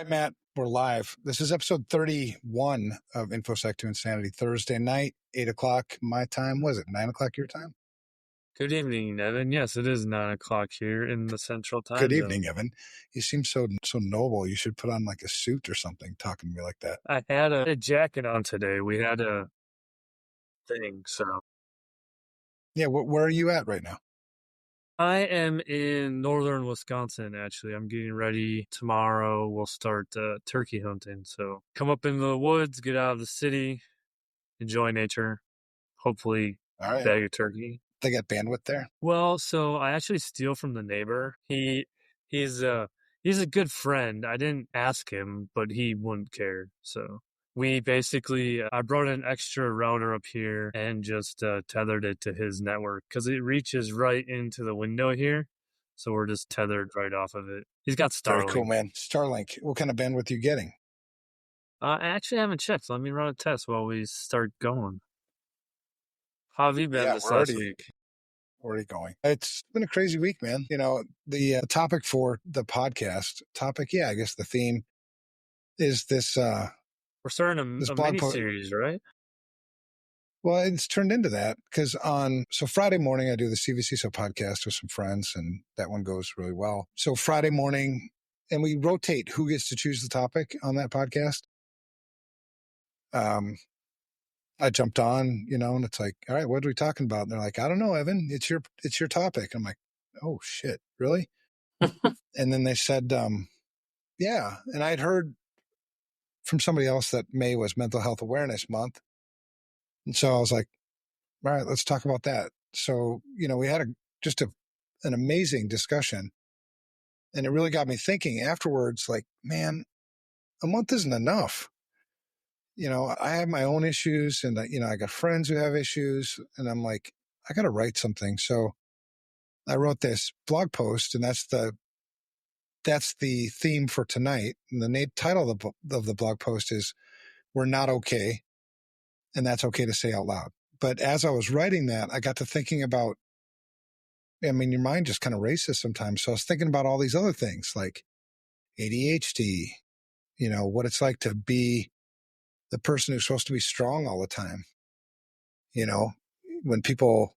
right, Matt, we're live. This is episode 31 of InfoSec to Insanity, Thursday night, 8 o'clock my time. Was it 9 o'clock your time? Good evening, Evan. Yes, it is 9 o'clock here in the Central Time Good Zone. evening, Evan. You seem so noble. You should put on like a suit or something talking to me like that. I had a jacket on today. We had a thing, so. Yeah, where are you at right now? I am in northern Wisconsin, actually. I'm getting ready. Tomorrow we'll start turkey hunting. So come up in the woods, get out of the city, enjoy nature, hopefully All right. bag a turkey. They got bandwidth there? Well, so I actually steal from the neighbor. He's a good friend. I didn't ask him, but he wouldn't care. So we basically, I brought an extra router up here and just tethered it to his network because it reaches right into the window here. So we're just tethered right off of it. He's got Starlink. Very cool, man. Starlink. What kind of bandwidth are you getting? I actually haven't checked. Let me run a test while we start going. How have you been this last week? Already going. It's been a crazy week, man. You know, the topic for the podcast I guess the theme is this. We're starting a mini-series, right? Well, it's turned into that because so Friday morning I do the CVCSO podcast with some friends, and that one goes really well. So Friday morning, and we rotate who gets to choose the topic on that podcast. I jumped on, and it's like, all right, what are we talking about? And they're like, I don't know, Evan, it's your topic. I'm like, oh shit, really? And then they said, yeah. And I'd heard from somebody else that May was Mental Health Awareness Month. And so I was like, all right, let's talk about that. So, we had an amazing discussion, and it really got me thinking afterwards, like, man, a month isn't enough. I have my own issues, and I got friends who have issues, and I'm like, I got to write something. So I wrote this blog post, and that's the theme for tonight. And the title of the blog post is "We're Not Okay," and that's okay to say out loud. But as I was writing that, I got to thinking about, your mind just kind of races sometimes. So I was thinking about all these other things like ADHD, what it's like to be the person who's supposed to be strong all the time. When people,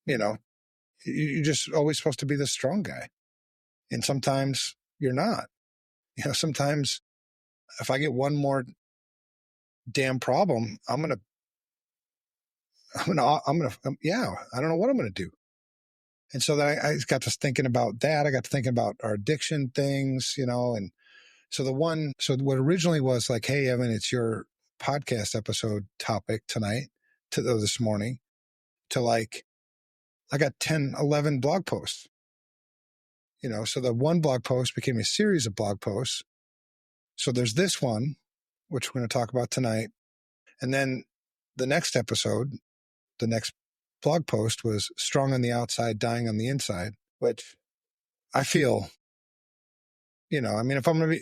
you're just always supposed to be the strong guy. And sometimes you're not. Sometimes if I get one more damn problem, I don't know what I'm going to do. And so then I got to thinking about that. I got to thinking about our addiction things, and so what originally was like, hey, Evan, it's your podcast episode topic tonight this morning, to like, I got 10, 11 blog posts, so the one blog post became a series of blog posts. So there's this one, which we're going to talk about tonight. And then the next episode, the next blog post was strong on the outside, dying on the inside, which I feel, if I'm going to be,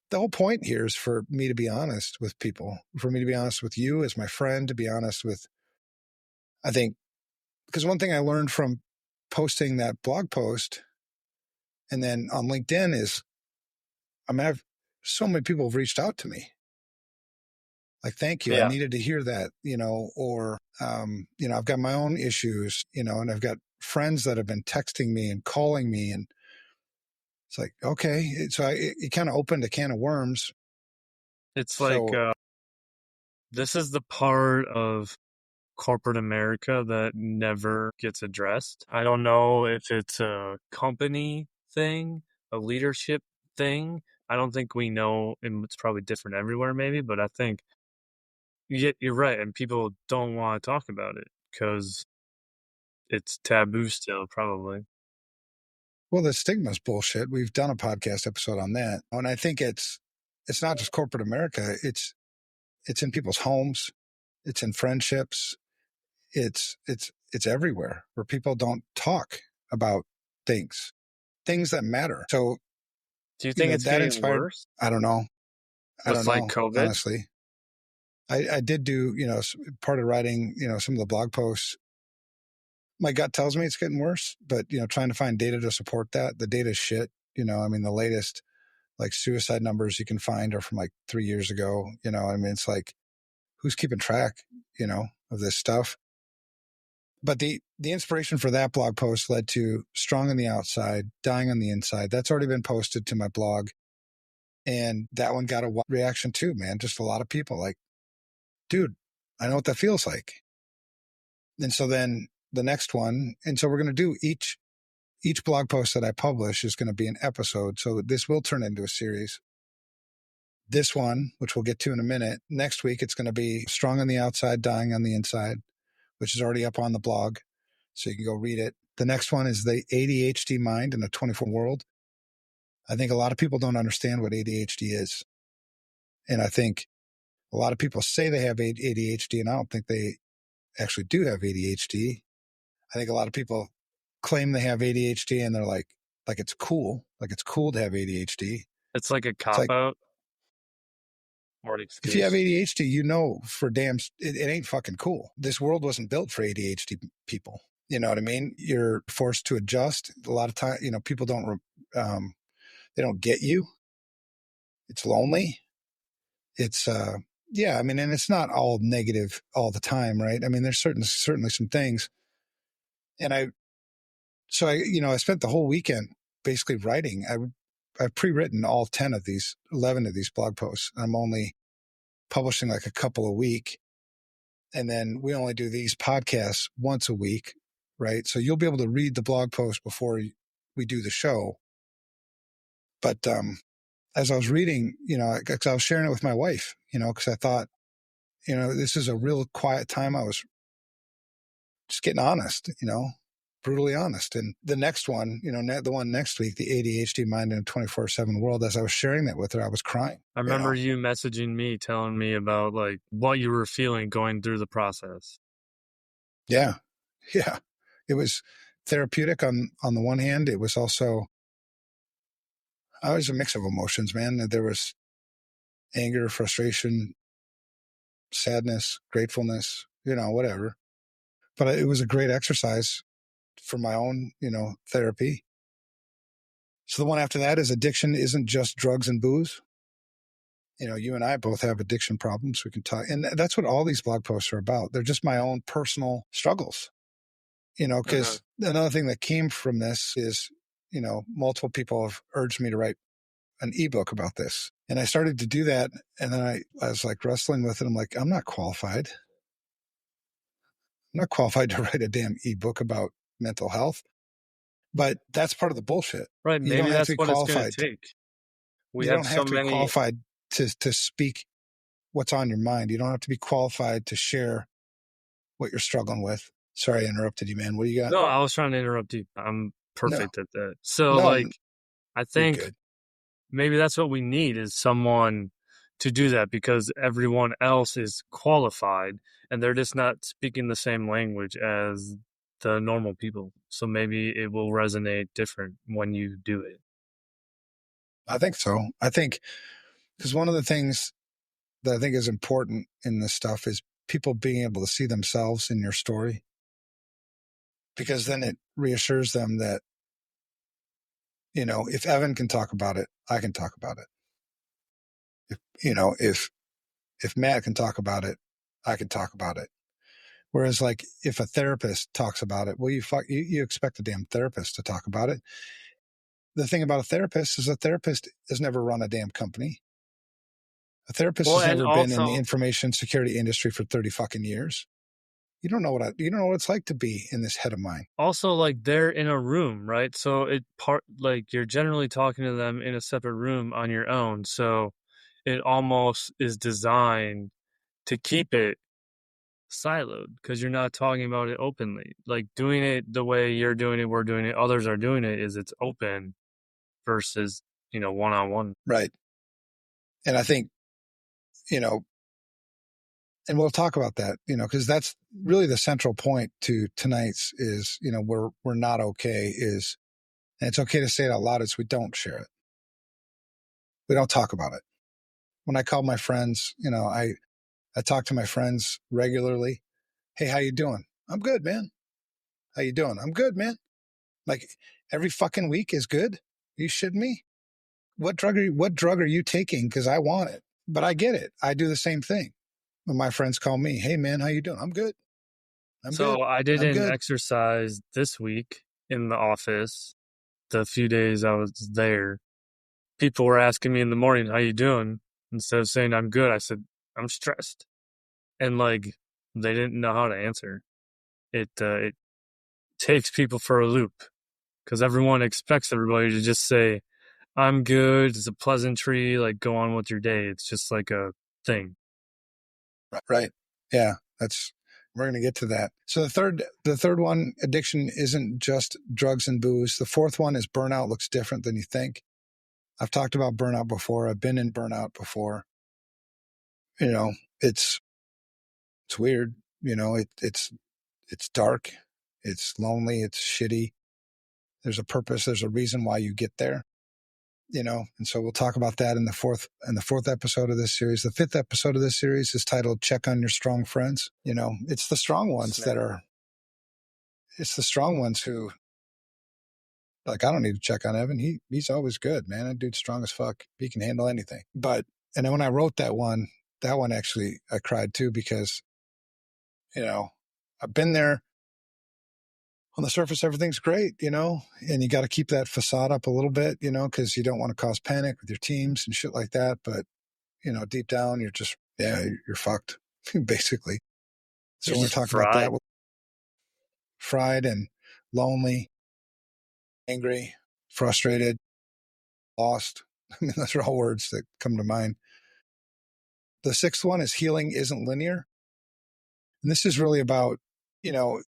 the whole point here is for me to be honest with people, for me to be honest with you as my friend, to be honest with, I think, because one thing I learned from posting that blog post and then on LinkedIn is, so many people have reached out to me. Like, thank you. Yeah. I needed to hear that, or, I've got my own issues, and I've got friends that have been texting me and calling me, and it's like, okay. So it kind of opened a can of worms. It's like, this is the part of corporate America that never gets addressed. I don't know if it's a company thing, a leadership thing. I don't think we know, and it's probably different everywhere maybe, but I think you're right, and people don't want to talk about it because it's taboo still, probably. Well, the stigma's bullshit. We've done a podcast episode on that. And I think it's not just corporate America. It's in people's homes. It's in friendships. It's everywhere where people don't talk about things that matter. So do you think it's that getting worse? I don't know. Like COVID? Honestly. I did do, part of writing, some of the blog posts. My gut tells me it's getting worse, but, trying to find data to support that. The data is shit. The latest like suicide numbers you can find are from like 3 years ago. You know, I mean, it's like, who's keeping track, you know, of this stuff? But the inspiration for that blog post led to Strong on the Outside, Dying on the Inside. That's already been posted to my blog. And that one got a reaction too, man. Just a lot of people like, dude, I know what that feels like. And so then the next one, and so we're going to do each blog post that I publish is going to be an episode. So this will turn into a series. This one, which we'll get to in a minute, next week, it's going to be Strong on the Outside, Dying on the Inside, which is already up on the blog. So you can go read it. The next one is the ADHD Mind in a 24 World. I think a lot of people don't understand what ADHD is. And I think a lot of people say they have ADHD, and I don't think they actually do have ADHD. I think a lot of people claim they have ADHD and they're like it's cool. Like it's cool to have ADHD. It's like a cop-out or an excuse. If you have ADHD, you know for damn, it ain't fucking cool. This world wasn't built for ADHD people. You know what I mean? You're forced to adjust. A lot of time, you know, people don't, they don't get you. It's lonely. It's, yeah, I mean, and it's not all negative all the time, right? I mean, there's certainly some things. And I spent the whole weekend basically writing. I've pre-written all 11 of these blog posts. I'm only publishing like a couple a week. And then we only do these podcasts once a week, right? So you'll be able to read the blog post before we do the show. But as I was reading, you know, because I was sharing it with my wife, you know, because I thought, you know, this is a real quiet time. I was just getting honest, you know, brutally honest. And the next one, you know, the one next week, the ADHD Mind in a 24/7 World, as I was sharing that with her, I was crying. I remember you messaging me, telling me about like what you were feeling going through the process. Yeah. Yeah. It was therapeutic on the one hand. It was also, I was a mix of emotions, man. There was anger, frustration, sadness, gratefulness, you know, whatever. But it was a great exercise for my own, you know, therapy. So the one after that is addiction isn't just drugs and booze. You know, you and I both have addiction problems. We can talk. And that's what all these blog posts are about. They're just my own personal struggles, you know, because another thing that came from this is, you know, multiple people have urged me to write an ebook about this. And I started to do that. And then I was like wrestling with it. I'm like, I'm not qualified. I'm not qualified to write a damn ebook about mental health. But that's part of the bullshit. Right. Maybe you that's what it's going to take. You don't have to be qualified to speak what's on your mind. You don't have to be qualified to share what you're struggling with. Sorry, I interrupted you, man. What do you got? No, I was trying to interrupt you. I'm perfect at that. So, I think maybe that's what we need is someone to do that because everyone else is qualified and they're just not speaking the same language as the normal people. So maybe it will resonate different when you do it. I think so. I think because one of the things that I think is important in this stuff is people being able to see themselves in your story, because then it reassures them that, you know, if Evan can talk about it, I can talk about it. If Matt can talk about it, I can talk about it. Whereas like if a therapist talks about it, well, you expect a damn therapist to talk about it. The thing about a therapist is a therapist has never run a damn company. A therapist has never been in the information security industry for 30 fucking years. You don't know what it's like to be in this head of mine. Also, like they're in a room, right? So you're generally talking to them in a separate room on your own. So it almost is designed to keep it siloed because you're not talking about it openly. Like doing it the way you're doing it, we're doing it, others are doing it, is it's open versus, you know, one-on-one. Right. And I think, you know, and we'll talk about that, you know, because that's really the central point to tonight's is, you know, we're not okay is, and it's okay to say it out loud, is we don't share it. We don't talk about it. When I call my friends, you know, I talk to my friends regularly. Hey, how you doing? I'm good, man. How you doing? I'm good, man. Like every fucking week is good. Are you shitting me? what drug are you taking? Because I want it, but I get it. I do the same thing. When my friends call me, hey man, how you doing? I'm good. So I I'm didn't good. exercise this week in the office. The few days I was there, people were asking me in the morning, "How you doing?" Instead of saying I'm good, I said I'm stressed, and like they didn't know how to answer. It takes people for a loop because everyone expects everybody to just say I'm good. It's a pleasantry. Like go on with your day. It's just like a thing. Right. Yeah. We're going to get to that. So the third one, addiction isn't just drugs and booze. The fourth one is burnout looks different than you think. I've talked about burnout before. I've been in burnout before. You know, it's weird. You know, it's dark. It's lonely. It's shitty. There's a purpose. There's a reason why you get there. You know, and so we'll talk about that in the fourth episode of this series. The fifth episode of this series is titled "Check on Your Strong Friends." You know, it's the strong ones it's the strong ones who, like, I don't need to check on Evan. He's always good, man. That dude's strong as fuck. He can handle anything. And then when I wrote that one actually I cried too, because, you know, I've been there. On the surface, everything's great, you know, and you got to keep that facade up a little bit, you know, because you don't want to cause panic with your teams and shit like that. But, you know, deep down, you're fucked, basically. So You're we're just talking about fried. that. Fried and lonely, angry, frustrated, lost. I mean, those are all words that come to mind. The sixth one is healing isn't linear. And this is really about, you know,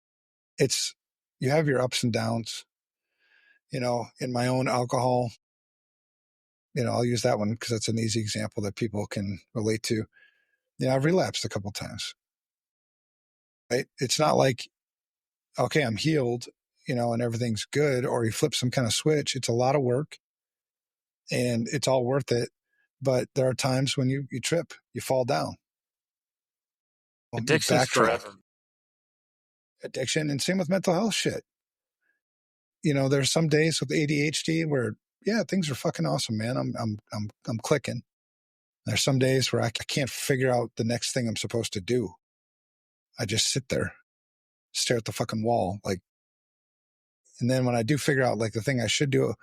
you have your ups and downs, you know, in my own alcohol. You know, I'll use that one because it's an easy example that people can relate to. You know, I've relapsed a couple of times, right? It's not like, okay, I'm healed, you know, and everything's good, or you flip some kind of switch. It's a lot of work and it's all worth it. But there are times when you trip, you fall down, you Addiction's backtrack. forever. Addiction, and same with mental health shit. You know, there's some days with ADHD where, yeah, things are fucking awesome, man. I'm clicking. There's some days where I can't figure out the next thing I'm supposed to do. I just sit there, stare at the fucking wall, like. And then when I do figure out like the thing I should do,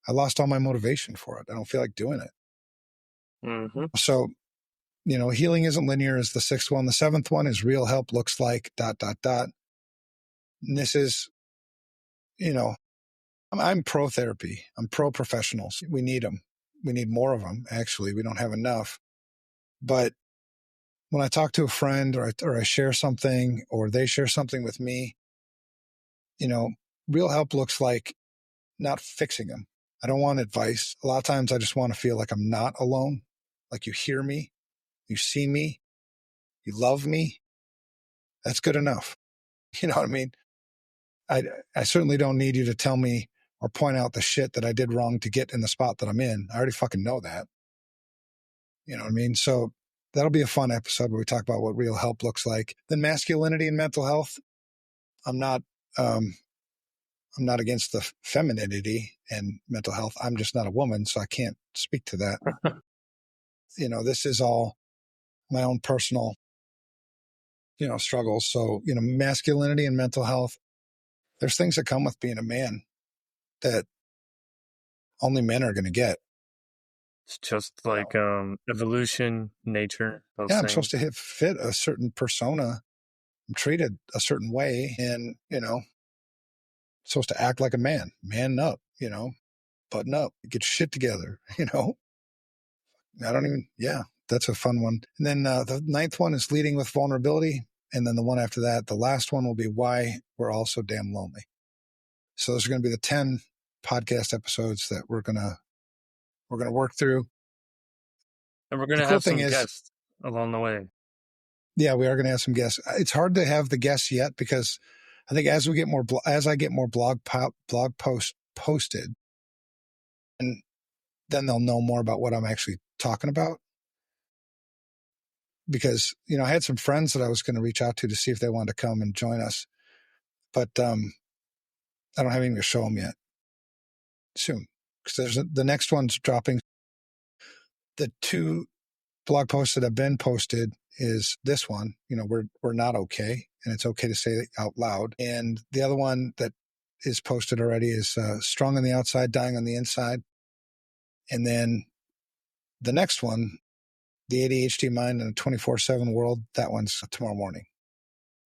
I lost all my motivation for it. I don't feel like doing it. Mm-hmm. So, you know, healing isn't linear is the sixth one. The seventh one is real help looks like ... And this is, you know, I'm pro therapy. I'm pro professionals. We need them. We need more of them. Actually, we don't have enough. But when I talk to a friend or I share something or they share something with me, you know, real help looks like not fixing them. I don't want advice. A lot of times I just want to feel like I'm not alone. Like you hear me, you see me, you love me. That's good enough. You know what I mean? I certainly don't need you to tell me or point out the shit that I did wrong to get in the spot that I'm in. I already fucking know that. You know what I mean? So that'll be a fun episode where we talk about what real help looks like. Then masculinity and mental health. I'm not against the femininity and mental health. I'm just not a woman, so I can't speak to that. You know, this is all my own personal, you know, struggles. So, you know, masculinity and mental health, there's things that come with being a man that only men are going to get. It's just like evolution, nature, those Yeah, I'm things. supposed to fit a certain persona. I'm treated a certain way, and you know, supposed to act like a man, man up, you know, button up, get shit together, you know. I don't even. Yeah, that's a fun one. And then the ninth one is leading with vulnerability, and then the one after that, the last one will be why we're all so damn lonely. So those are going to be the 10 podcast episodes that we're gonna work through. And we're going The to cool have thing some is, guests along the way. yeah, we are going to have some guests. It's hard to have the guests yet because I think as I get more blog posts posted, and then they'll know more about what I'm actually talking about. Because, you know, I had some friends that I was going to reach out to see if they wanted to come and join us, but I don't have anything to show them yet. Soon, because the next one's dropping the two blog posts that have been posted is this one, we're not okay, and it's okay to say it out loud. And the other one that is posted already is strong on the outside, dying on the inside. And then the next one, the ADHD mind in a 24/7 world, that one's tomorrow morning.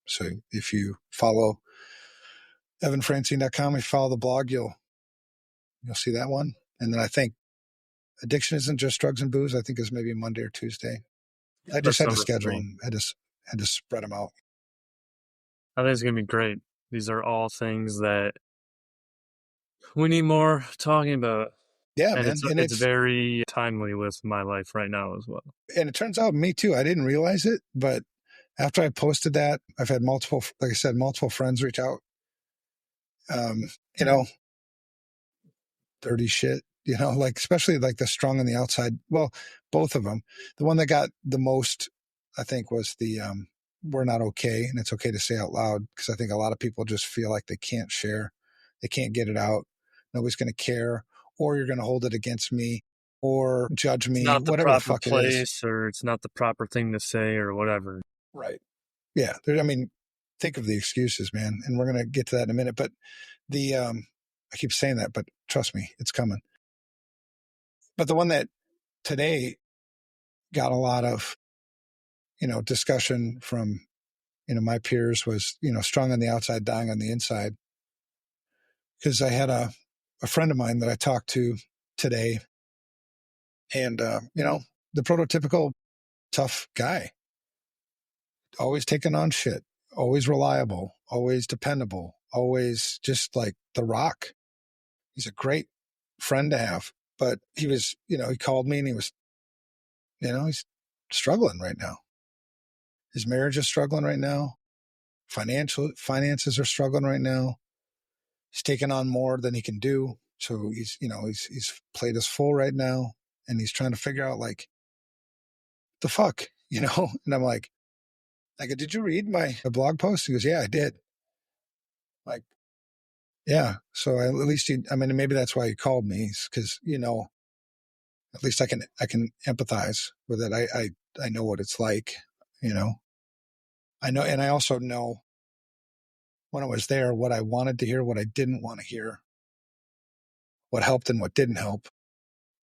So if you follow evanfrancine.com, if you follow the blog, you'll see that one. And then I think addiction isn't just drugs and booze. I think it's maybe Monday or Tuesday. I just had to schedule them. I just had to spread them out. I think it's going to be great. These are all things that we need more talking about. Yeah, and man. It's very timely with my life right now as well. And it turns out me too. I didn't realize it, but after I posted that, I've had multiple friends reach out. Dirty shit, like especially like the strong on the outside. Well, both of them. The one that got the most, I think, was the we're not okay, and it's okay to say out loud, because I think a lot of people just feel like they can't share, they can't get it out. Nobody's going to care, or you're going to hold it against me, or judge me, whatever the fuck it is, or it's not the proper thing to say, or whatever. Right? Yeah. Think of the excuses, man, and we're going to get to that in a minute. But I keep saying that, but trust me, it's coming. But the one that today got a lot of, discussion from, my peers was, strong on the outside, dying on the inside. Because I had a friend of mine that I talked to today, and, the prototypical tough guy, always taking on shit, always reliable, always dependable, always just like the rock. He's a great friend to have. But he was, he called me and he was, he's struggling right now. His marriage is struggling right now. Finances are struggling right now. He's taking on more than he can do. So he's plate is full right now. And he's trying to figure out, like, the fuck, And I'm like, did you read my blog post? He goes, yeah, I did. Like, yeah. So at least maybe that's why he called me, because, at least I can empathize with it. I know what it's like, I know. And I also know when I was there, what I wanted to hear, what I didn't want to hear, what helped and what didn't help.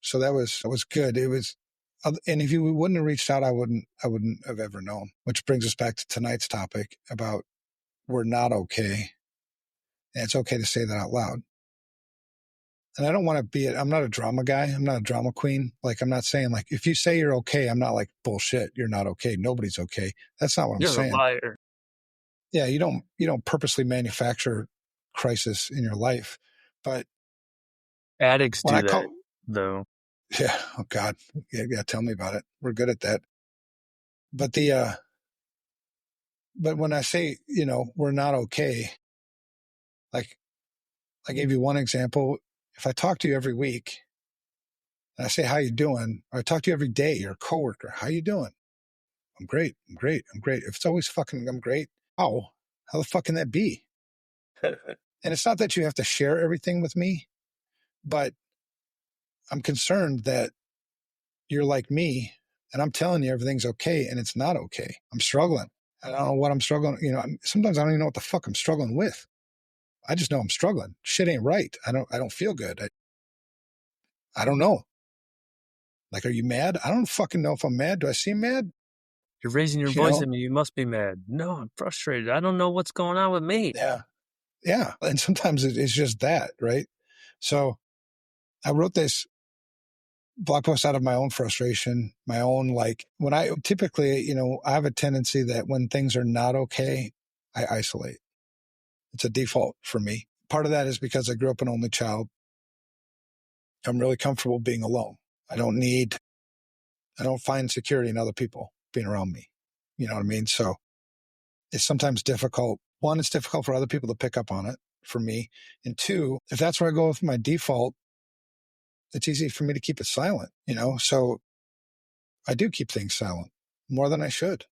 So that was good. It was, and if you wouldn't have reached out, I wouldn't have ever known, which brings us back to tonight's topic about we're not okay. And it's okay to say that out loud. And I don't want to I'm not a drama guy. I'm not a drama queen. Like, I'm not saying, like, if you say you're okay, I'm not like, bullshit, you're not okay. Nobody's okay. That's not what I'm saying. You're a liar. Yeah. You don't purposely manufacture crisis in your life, but addicts do that, though. Yeah. Oh God. Yeah. Tell me about it. We're good at that. But but when I say, we're not okay, like, I gave you one example. If I talk to you every week and I say, how you doing? Or I talk to you every day, you're a coworker. How you doing? I'm great. I'm great. I'm great. If it's always fucking, I'm great. How the fuck can that be? And it's not that you have to share everything with me, but I'm concerned that you're like me and I'm telling you everything's okay and it's not okay. I'm struggling. I don't know what I'm struggling. Sometimes I don't even know what the fuck I'm struggling with. I just know I'm struggling. Shit ain't right. I don't feel good. I don't know. Like, are you mad? I don't fucking know if I'm mad. Do I seem mad? You're raising your voice at me. You must be mad. No, I'm frustrated. I don't know what's going on with me. Yeah. Yeah. And sometimes it's just that, right? So I wrote this blog post out of my own frustration, my own, like, when I typically, I have a tendency that when things are not okay, I isolate. It's a default for me. Part of that is because I grew up an only child. I'm really comfortable being alone. I don't find security in other people being around me. You know what I mean? So it's sometimes difficult. One, it's difficult for other people to pick up on it for me. And two, if that's where I go with my default, it's easy for me to keep it silent, So I do keep things silent more than I should.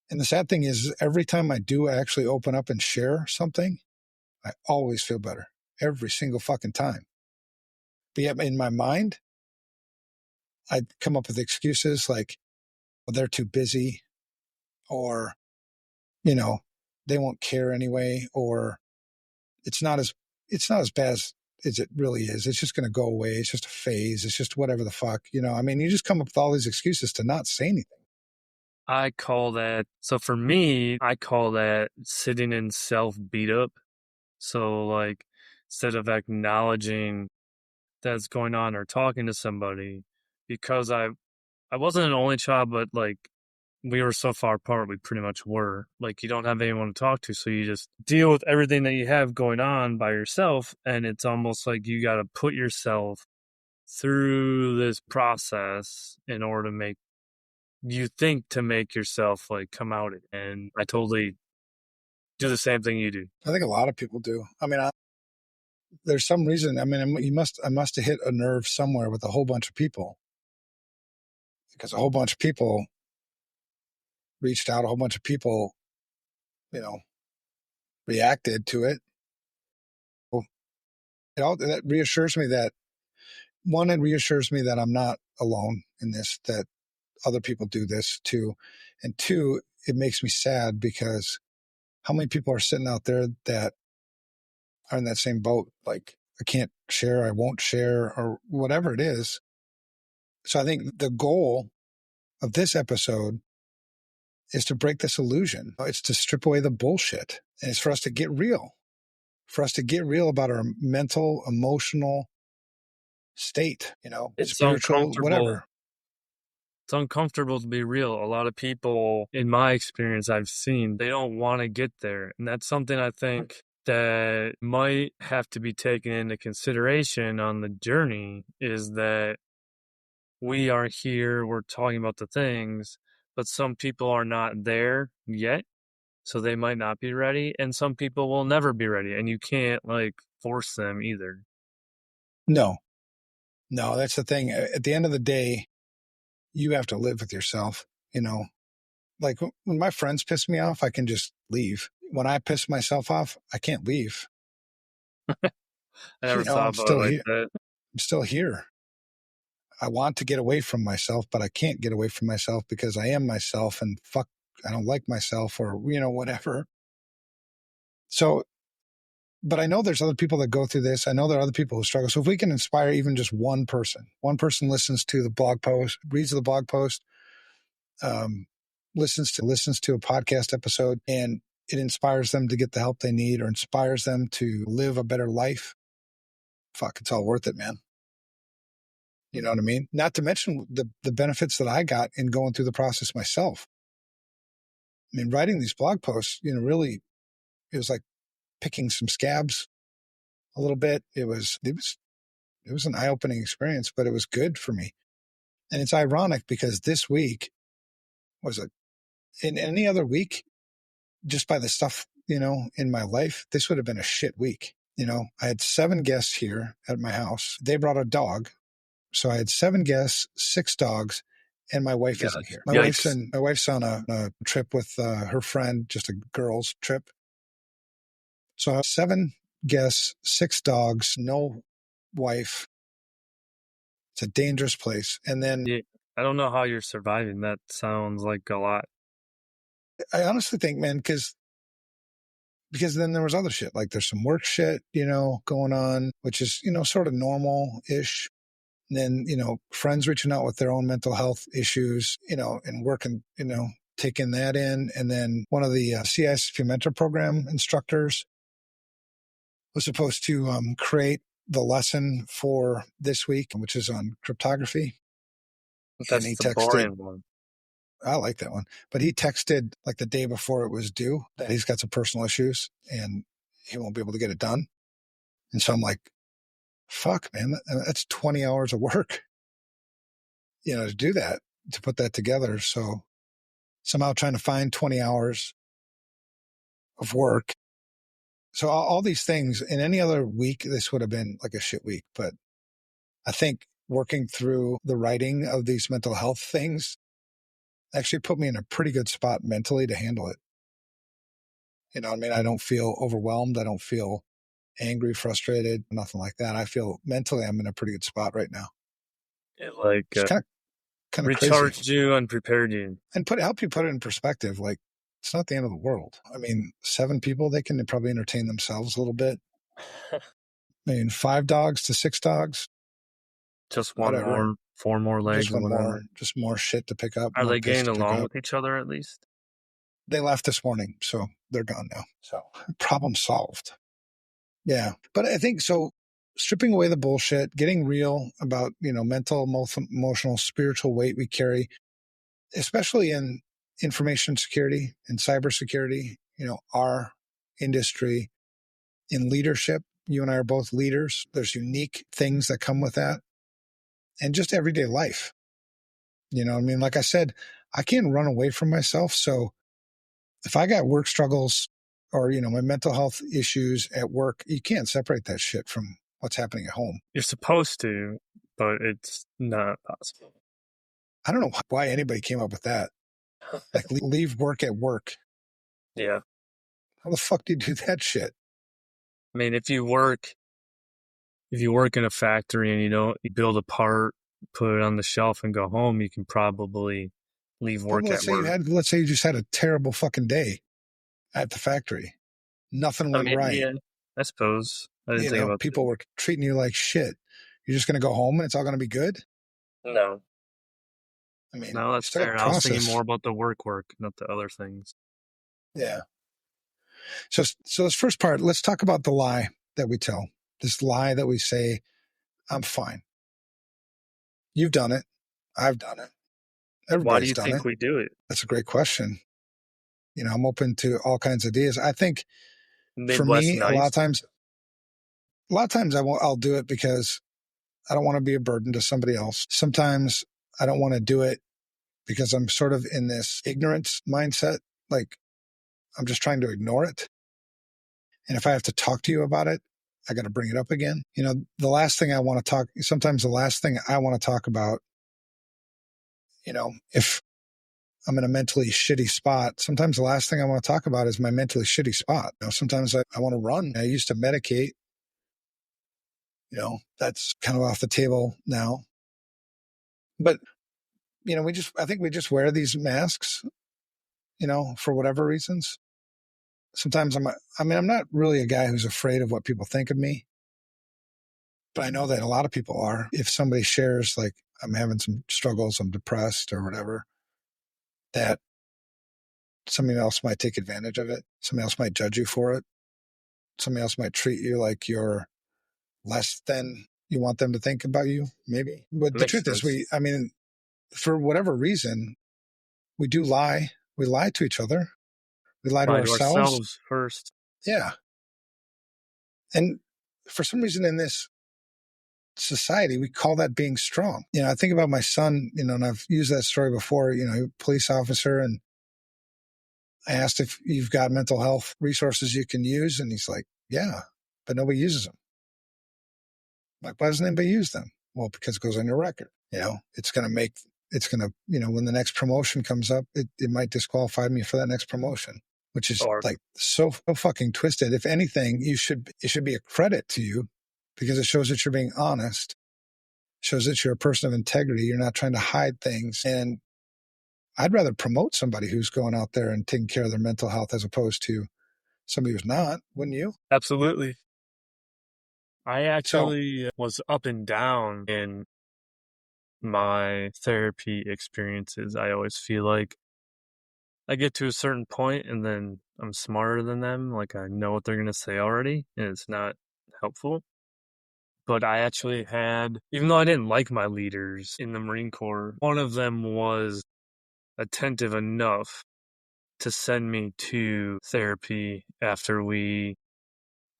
And the sad thing is, every time I do actually open up and share something, I always feel better. Every single fucking time. But yet in my mind, I'd come up with excuses like, well, they're too busy, or, they won't care anyway, or it's not as bad as it really is. It's just going to go away. It's just a phase. It's just whatever the fuck, you just come up with all these excuses to not say anything. I call that, so for me, I call that sitting in self beat up. So like, instead of acknowledging that's going on or talking to somebody, because I wasn't an only child, but like we were so far apart, we pretty much were. Like you don't have anyone to talk to, so you just deal with everything that you have going on by yourself, and it's almost like you got to put yourself through this process in order to make yourself like come out. And I totally do the same thing you do. I think a lot of people do. I mean, there's some reason. I mean, I must have hit a nerve somewhere with a whole bunch of people, because a whole bunch of people reached out. A whole bunch of people, reacted to it. That reassures me that, one, it reassures me that I'm not alone in this, that other people do this too. And two, it makes me sad because how many people are sitting out there that are in that same boat? Like, I can't share, I won't share, or whatever it is. So I think the goal of this episode is to break this illusion. It's to strip away the bullshit. And it's for us to get real, about our mental, emotional state, It's spiritual, uncomfortable. whatever. It's uncomfortable to be real. A lot of people, in my experience, I've seen, they don't want to get there. And that's something I think that might have to be taken into consideration on the journey, is that we are here, we're talking about the things, but some people are not there yet. So they might not be ready. And some people will never be ready. And you can't like force them either. No, that's the thing. At the end of the day, you have to live with yourself, like when my friends piss me off, I can just leave. When I piss myself off, I can't leave. I never thought I'm about it still like here. that. I'm still here. I want to get away from myself, but I can't get away from myself because I am myself, and fuck, I don't like myself, or, whatever. So, but I know there's other people that go through this. I know there are other people who struggle. So if we can inspire even just one person listens to the blog post, reads the blog post, listens to a podcast episode, and it inspires them to get the help they need, or inspires them to live a better life, fuck, it's all worth it, man. You know what I mean? Not to mention the benefits that I got in going through the process myself. I mean, writing these blog posts, really, it was like picking some scabs a little bit. It was an eye-opening experience, but it was good for me. And it's ironic because this week was in any other week, just by the stuff, in my life, this would have been a shit week. I had 7 guests here at my house. They brought a dog. So I had 7 guests, 6 dogs, and my wife isn't here. My wife's on a trip with her friend, just a girls' trip. So I have 7 guests, 6 dogs, no wife. It's a dangerous place. And then I don't know how you're surviving. That sounds like a lot. I honestly think, man, because then there was other shit. Like there's some work shit, going on, which is, sort of normal-ish. And then, friends reaching out with their own mental health issues, and working, taking that in. And then one of the CISP mentor program instructors was supposed to create the lesson for this week, which is on cryptography. That's the boring one. I like that one. But he texted like the day before it was due that he's got some personal issues and he won't be able to get it done. And so I'm like, fuck, man, that's 20 hours of work, to do that, to put that together. So somehow trying to find 20 hours of work. So all these things, in any other week, this would have been like a shit week. But I think working through the writing of these mental health things actually put me in a pretty good spot mentally to handle it. I mean, I don't feel overwhelmed. I don't feel angry, frustrated, nothing like that. I feel mentally I'm in a pretty good spot right now. It It's kind of crazy. recharged you and prepared you. And help you put it in perspective. Like, it's not the end of the world. I mean, 7 people, they can probably entertain themselves a little bit. I mean, 5 dogs to 6 dogs. Just one whatever. more, 4 more legs Just or one whatever. more, just more shit to pick up. Are More they piss getting to pick along up. with each other at least? They left this morning, so they're gone now. So problem solved. Yeah. But I think so, stripping away the bullshit, getting real about, mental, emotional, spiritual weight we carry, especially in information security and cybersecurity, our industry, in leadership. You and I are both leaders. There's unique things that come with that, and just everyday life. I mean, like I said, I can't run away from myself. So if I got work struggles or, my mental health issues at work, you can't separate that shit from what's happening at home. You're supposed to, but it's not possible. I don't know why anybody came up with that. Like, leave work at work. Yeah. How the fuck do you do that shit? I mean, if you work in a factory and you build a part, put it on the shelf and go home, you can probably leave work But at work. let's say you just had a terrible fucking day at the factory. Nothing went right. Yeah, I suppose. I didn't think about people were treating you like shit. You're just going to go home and it's all going to be good? No. I mean, No, that's fair. I was thinking more about the work, not the other things. Yeah. So this first part, let's talk about the lie that we tell. This lie that we say, I'm fine. You've done it. I've done it. Everybody's Why do you done think it. we do it? That's a great question. I'm open to all kinds of ideas. I think for me, a lot of times I'll do it because I don't want to be a burden to somebody else. Sometimes I don't want to do it because I'm sort of in this ignorance mindset. Like, I'm just trying to ignore it. And if I have to talk to you about it, I got to bring it up again. The last thing I want to talk about, if I'm in a mentally shitty spot, sometimes the last thing I want to talk about is my mentally shitty spot. Sometimes I want to run. I used to medicate. That's kind of off the table now. But, I think we just wear these masks, for whatever reasons. Sometimes I'm not really a guy who's afraid of what people think of me. But I know that a lot of people are. If somebody shares, like, I'm having some struggles, I'm depressed or whatever, that somebody else might take advantage of it. Somebody else might judge you for it. Somebody else might treat you like you're less than you want them to think about you, maybe. But the truth is, for whatever reason, we do lie. We lie to each other. We lie to ourselves first. Yeah. And for some reason in this society, we call that being strong. I think about my son, and I've used that story before, a police officer, and I asked if you've got mental health resources you can use. And he's like, yeah, but nobody uses them. I'm like, why doesn't anybody use them? Well, because it goes on your record. It's going to, when the next promotion comes up, it might disqualify me for that next promotion, which is like so fucking twisted. If anything, it should be a credit to you because it shows that you're being honest, shows that you're a person of integrity. You're not trying to hide things. And I'd rather promote somebody who's going out there and taking care of their mental health as opposed to somebody who's not, wouldn't you? Absolutely. I actually was up and down in my therapy experiences. I always feel like I get to a certain point and then I'm smarter than them. Like, I know what they're going to say already, and it's not helpful. But I actually had, even though I didn't like my leaders in the Marine Corps, one of them was attentive enough to send me to therapy after we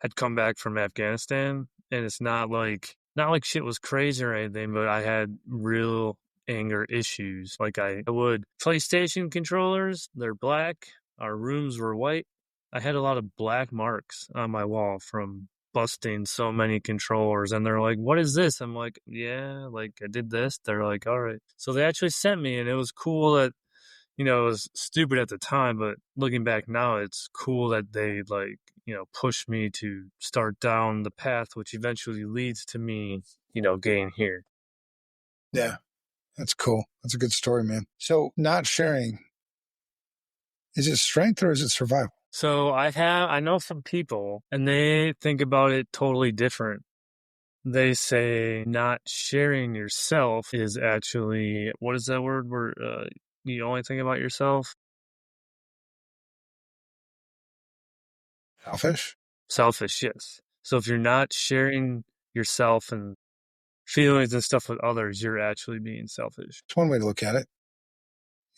had come back from Afghanistan. And it's not like shit was crazy or anything, but I had real anger issues. Like, I would PlayStation controllers, they're black. Our rooms were white. I had a lot of black marks on my wall from busting so many controllers. And they're like, what is this? I'm like, yeah, like, I did this. They're like, all right. So they actually sent me, and it was cool that, it was stupid at the time, but looking back now, it's cool that they pushed me to start down the path, which eventually leads to me, getting here. Yeah, that's cool. That's a good story, man. So not sharing, is it strength or is it survival? So I know some people and they think about it totally different. They say not sharing yourself is actually, what is that word where you only think about yourself? Selfish? Selfish, yes. So if you're not sharing yourself and feelings and stuff with others, you're actually being selfish. It's one way to look at it.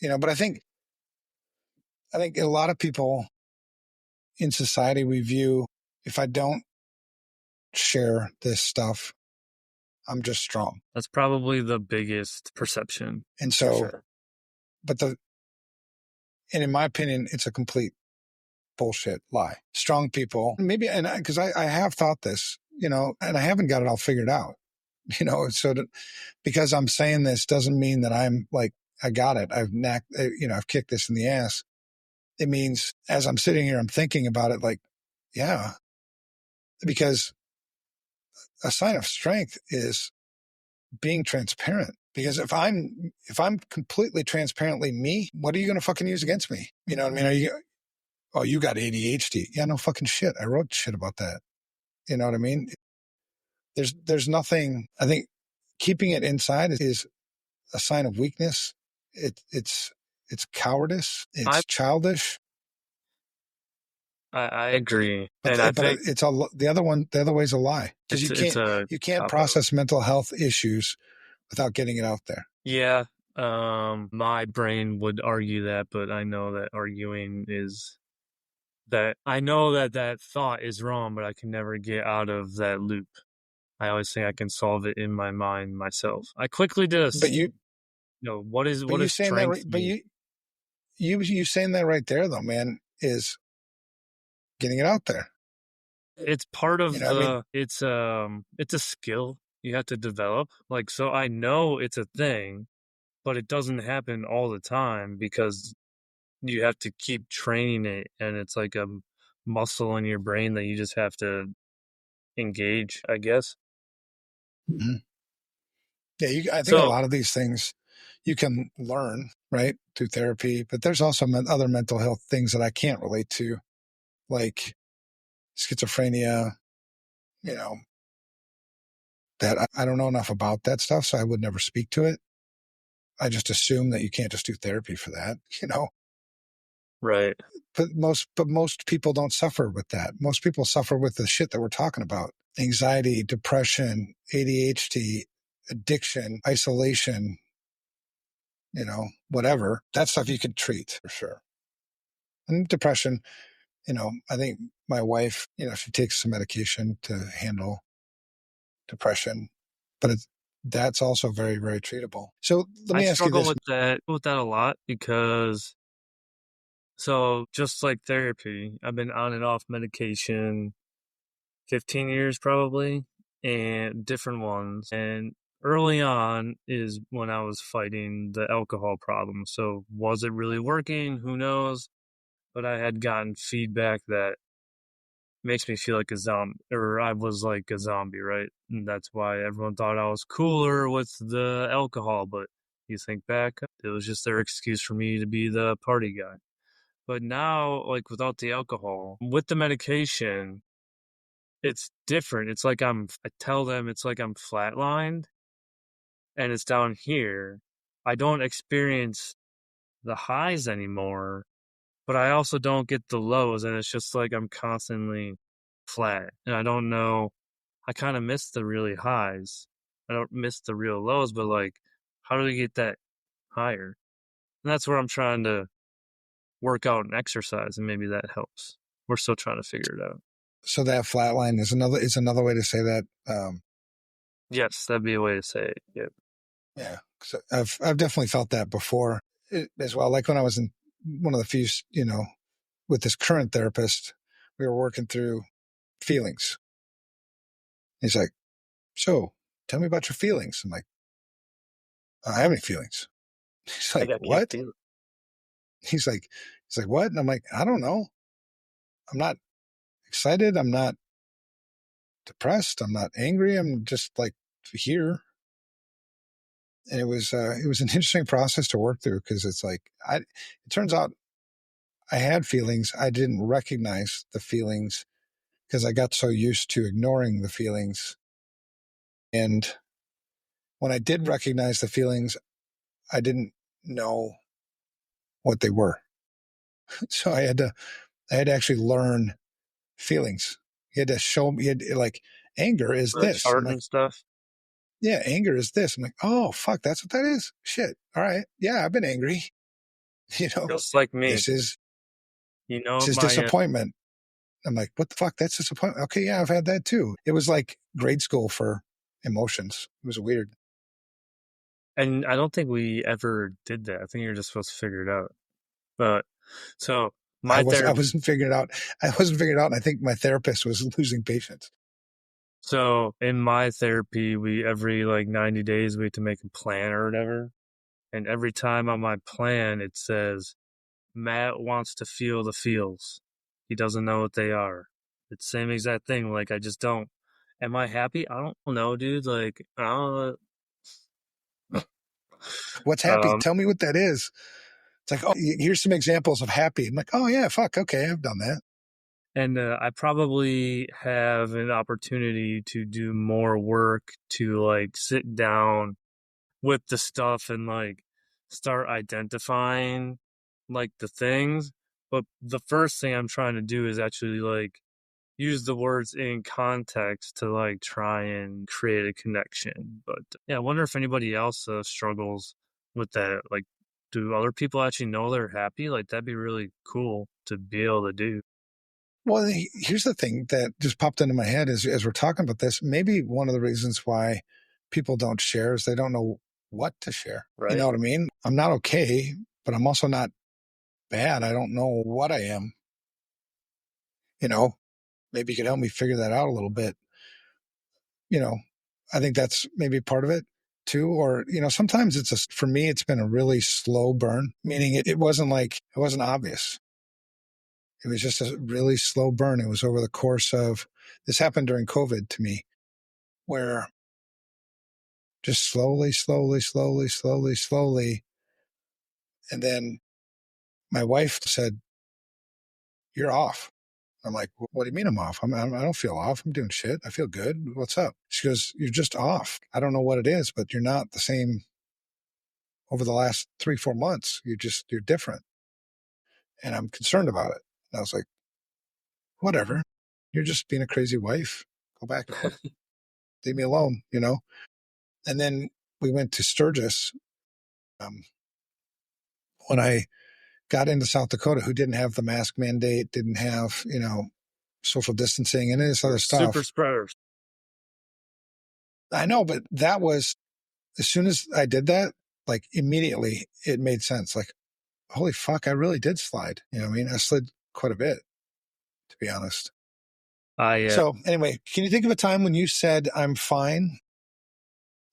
But I think a lot of people in society, we view, if I don't share this stuff, I'm just strong. That's probably the biggest perception. And For so, sure. but and in my opinion, it's a complete bullshit lie. Strong people, maybe, and because I have thought this, and I haven't got it all figured out, so because I'm saying this doesn't mean that I'm like, I got it. I've kicked this in the ass. It means as I'm sitting here, I'm thinking about it like, yeah, because a sign of strength is being transparent. Because if I'm completely transparently me, what are you going to fucking use against me? You know what I mean? You got ADHD. Yeah, no fucking shit. I wrote shit about that. You know what I mean? There's nothing, I think keeping it inside is a sign of weakness. It's cowardice. I It's childish. I agree, But and I but think it's the other way's a lie, because it's a you can't cop out. process mental health issues without getting it out there. Yeah, my brain would argue that, but I know that arguing is that I know that that thought is wrong, but I can never get out of that loop. I always think I can solve it in my mind myself. I quickly did But what you does saying that strength right, but mean? you saying that right there though, man, is getting it out there. It's part of I mean, it's a skill you have to develop. Like so I know it's a thing, but it doesn't happen all the time because you have to keep training it and it's like a muscle in your brain that you just have to engage, I guess. mhm. Yeah, I think a So lot of these things you can learn, right, through therapy, but there's also other mental health things that I can't relate to, like schizophrenia, you know, that I don't know enough about that stuff, so I would never speak to it. I just assume that you can't just do therapy for that, right. But most people don't suffer with that. Most people suffer with the shit that we're talking about: anxiety, depression, ADHD, addiction, isolation, whatever. That stuff you could treat for sure. And depression, I think my wife, she takes some medication to handle depression, but that's also very, very treatable. So let I me ask you struggle this. with that a lot because so just like therapy, I've been on and off medication 15 years probably and different ones. And early on is when I was fighting the alcohol problem. So was it really working? Who knows? But I had gotten feedback that makes me feel like a zombie, or I was like a zombie, right? And that's why everyone thought I was cooler with the alcohol. But you think back, it was just their excuse for me to be the party guy. But now, like without the alcohol, with the medication, it's different. I tell them it's like I'm flatlined and it's down here. I don't experience the highs anymore, but I also don't get the lows. And it's just like I'm constantly flat. And I don't know, I kind of miss the really highs. I don't miss the real lows, but like, how do we get that higher? And that's where I'm trying to work out and exercise, and maybe that helps. We're still trying to figure it out. So that flatline is another way to say that. Yes, that'd be a way to say it. Yep. Yeah, so I've definitely felt that before as well. Like when I was in one of the few, with this current therapist, we were working through feelings. He's like, "So, tell me about your feelings." I'm like, "I don't have any feelings." He's like, I can't "What?" feel it. He's like, "What?" And I'm like, "I don't know. I'm not excited. I'm not depressed. I'm not angry. I'm just like here." And it was an interesting process to work through because it's like it turns out I had feelings. I didn't recognize the feelings because I got so used to ignoring the feelings. And when I did recognize the feelings, I didn't know what they were. So I had to actually learn feelings. You had to show me, like, anger is The this. I'm chart like, and stuff. yeah, anger is this. I'm like, oh, fuck, that's what that is? Shit. All right. Yeah, I've been angry. You know, Just like me. this is, You this know, is disappointment. I'm like, what the fuck? That's disappointment. Okay. Yeah, I've had that too. It was like grade school for emotions. It was weird. and I don't think we ever did that. I think you're just supposed to figure it out. But so my I therapy. wasn't figuring it out. I wasn't figuring it out. And I think my therapist was losing patience. So in my therapy, we every like 90 days we have to make a plan or whatever. And every time on my plan it says Matt wants to feel the feels. He doesn't know what they are. It's the same exact thing. Like I just don't. Am I happy? I don't know, dude. Like I don't know. What's happy? Um, Tell me what that is. It's like, oh, here's some examples of happy. I'm like, oh yeah, fuck. Okay. I've done that. and I probably have an opportunity to do more work to like sit down with the stuff and like start identifying like the things. But the first thing I'm trying to do is actually like use the words in context to like try and create a connection. But yeah, I wonder if anybody else struggles with that. Like, do other people actually know they're happy? Like, that'd be really cool to be able to do. Well, here's the thing that just popped into my head as we're talking about this. Maybe one of the reasons why people don't share is they don't know what to share. You Right? know what I mean? I'm not okay, but I'm also not bad. I don't know what I am. You know, maybe you could help me figure that out a little bit. You know, I think that's maybe part of it too. Or, sometimes for me, it's been a really slow burn, meaning it wasn't like, it wasn't obvious. It was just a really slow burn. It was over the course of, this happened during COVID to me, where just slowly, slowly, slowly, slowly, slowly. And then my wife said, "You're off." I'm like, "What do you mean I'm off? I don't feel off. I'm doing shit. I feel good. What's up?" She goes, "You're just off. I don't know what it is, but you're not the same over the last 3, 4 months. You're different. And I'm concerned about it." And I was like, "Whatever. You're just being a crazy wife. Go back. Leave me alone." And then we went to Sturgis. Um, when I got into South Dakota, who didn't have the mask mandate, didn't have, social distancing and this other Super stuff. spreaders. I know, but that was, as soon as I did that, like immediately it made sense. Like, holy fuck, I really did slide. You know what I mean? I slid quite a bit, to be honest. I So anyway, can you think of a time when you said I'm fine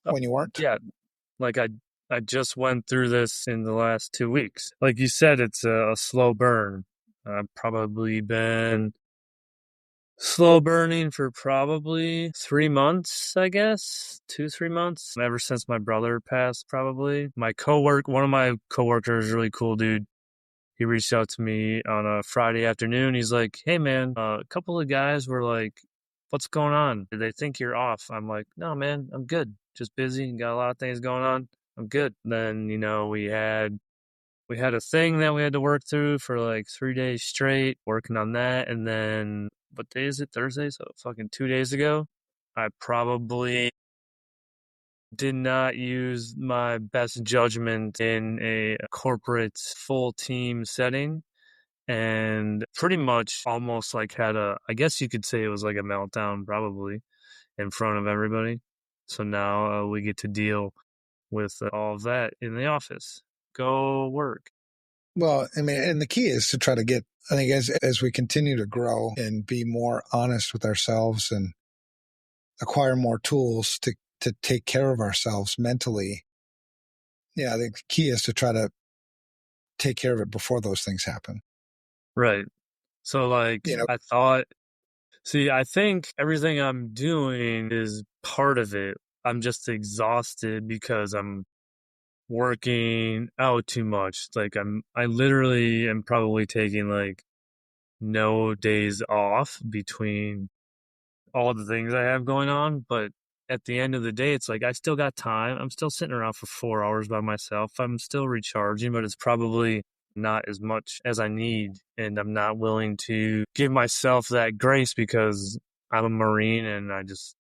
oh, when you weren't? yeah, like I just went through this in the last 2 weeks. Like you said, it's a slow burn. I've probably been slow burning for probably 3 months, I guess. 2, 3 months. Ever since my brother passed, probably. One of my coworkers, really cool dude. He reached out to me on a Friday afternoon. He's like, "Hey man, a couple of guys were like, what's going on? Did they think you're off?" I'm like, "No man, I'm good. Just busy and got a lot of things going on. I'm good." Then, we had a thing that we had to work through for like 3 days straight, working on that. And then, what day is it? Thursday? So fucking 2 days ago, I probably did not use my best judgment in a corporate full team setting. And pretty much almost like I guess you could say it was like a meltdown, probably in front of everybody. So now we get to deal with all of that in the office. Go work. Well, I mean, and the key is to try to get, I think, as we continue to grow and be more honest with ourselves and acquire more tools to take care of ourselves mentally. Yeah, I think the key is to try to take care of it before those things happen. Right. So, like, You know, I think everything I'm doing is part of it. I'm just exhausted because I'm working out too much. Like I literally am probably taking like no days off between all the things I have going on, but at the end of the day, it's like I still got time. I'm still sitting around for 4 hours by myself. I'm still recharging, but it's probably not as much as I need. And I'm not willing to give myself that grace because I'm a Marine and I just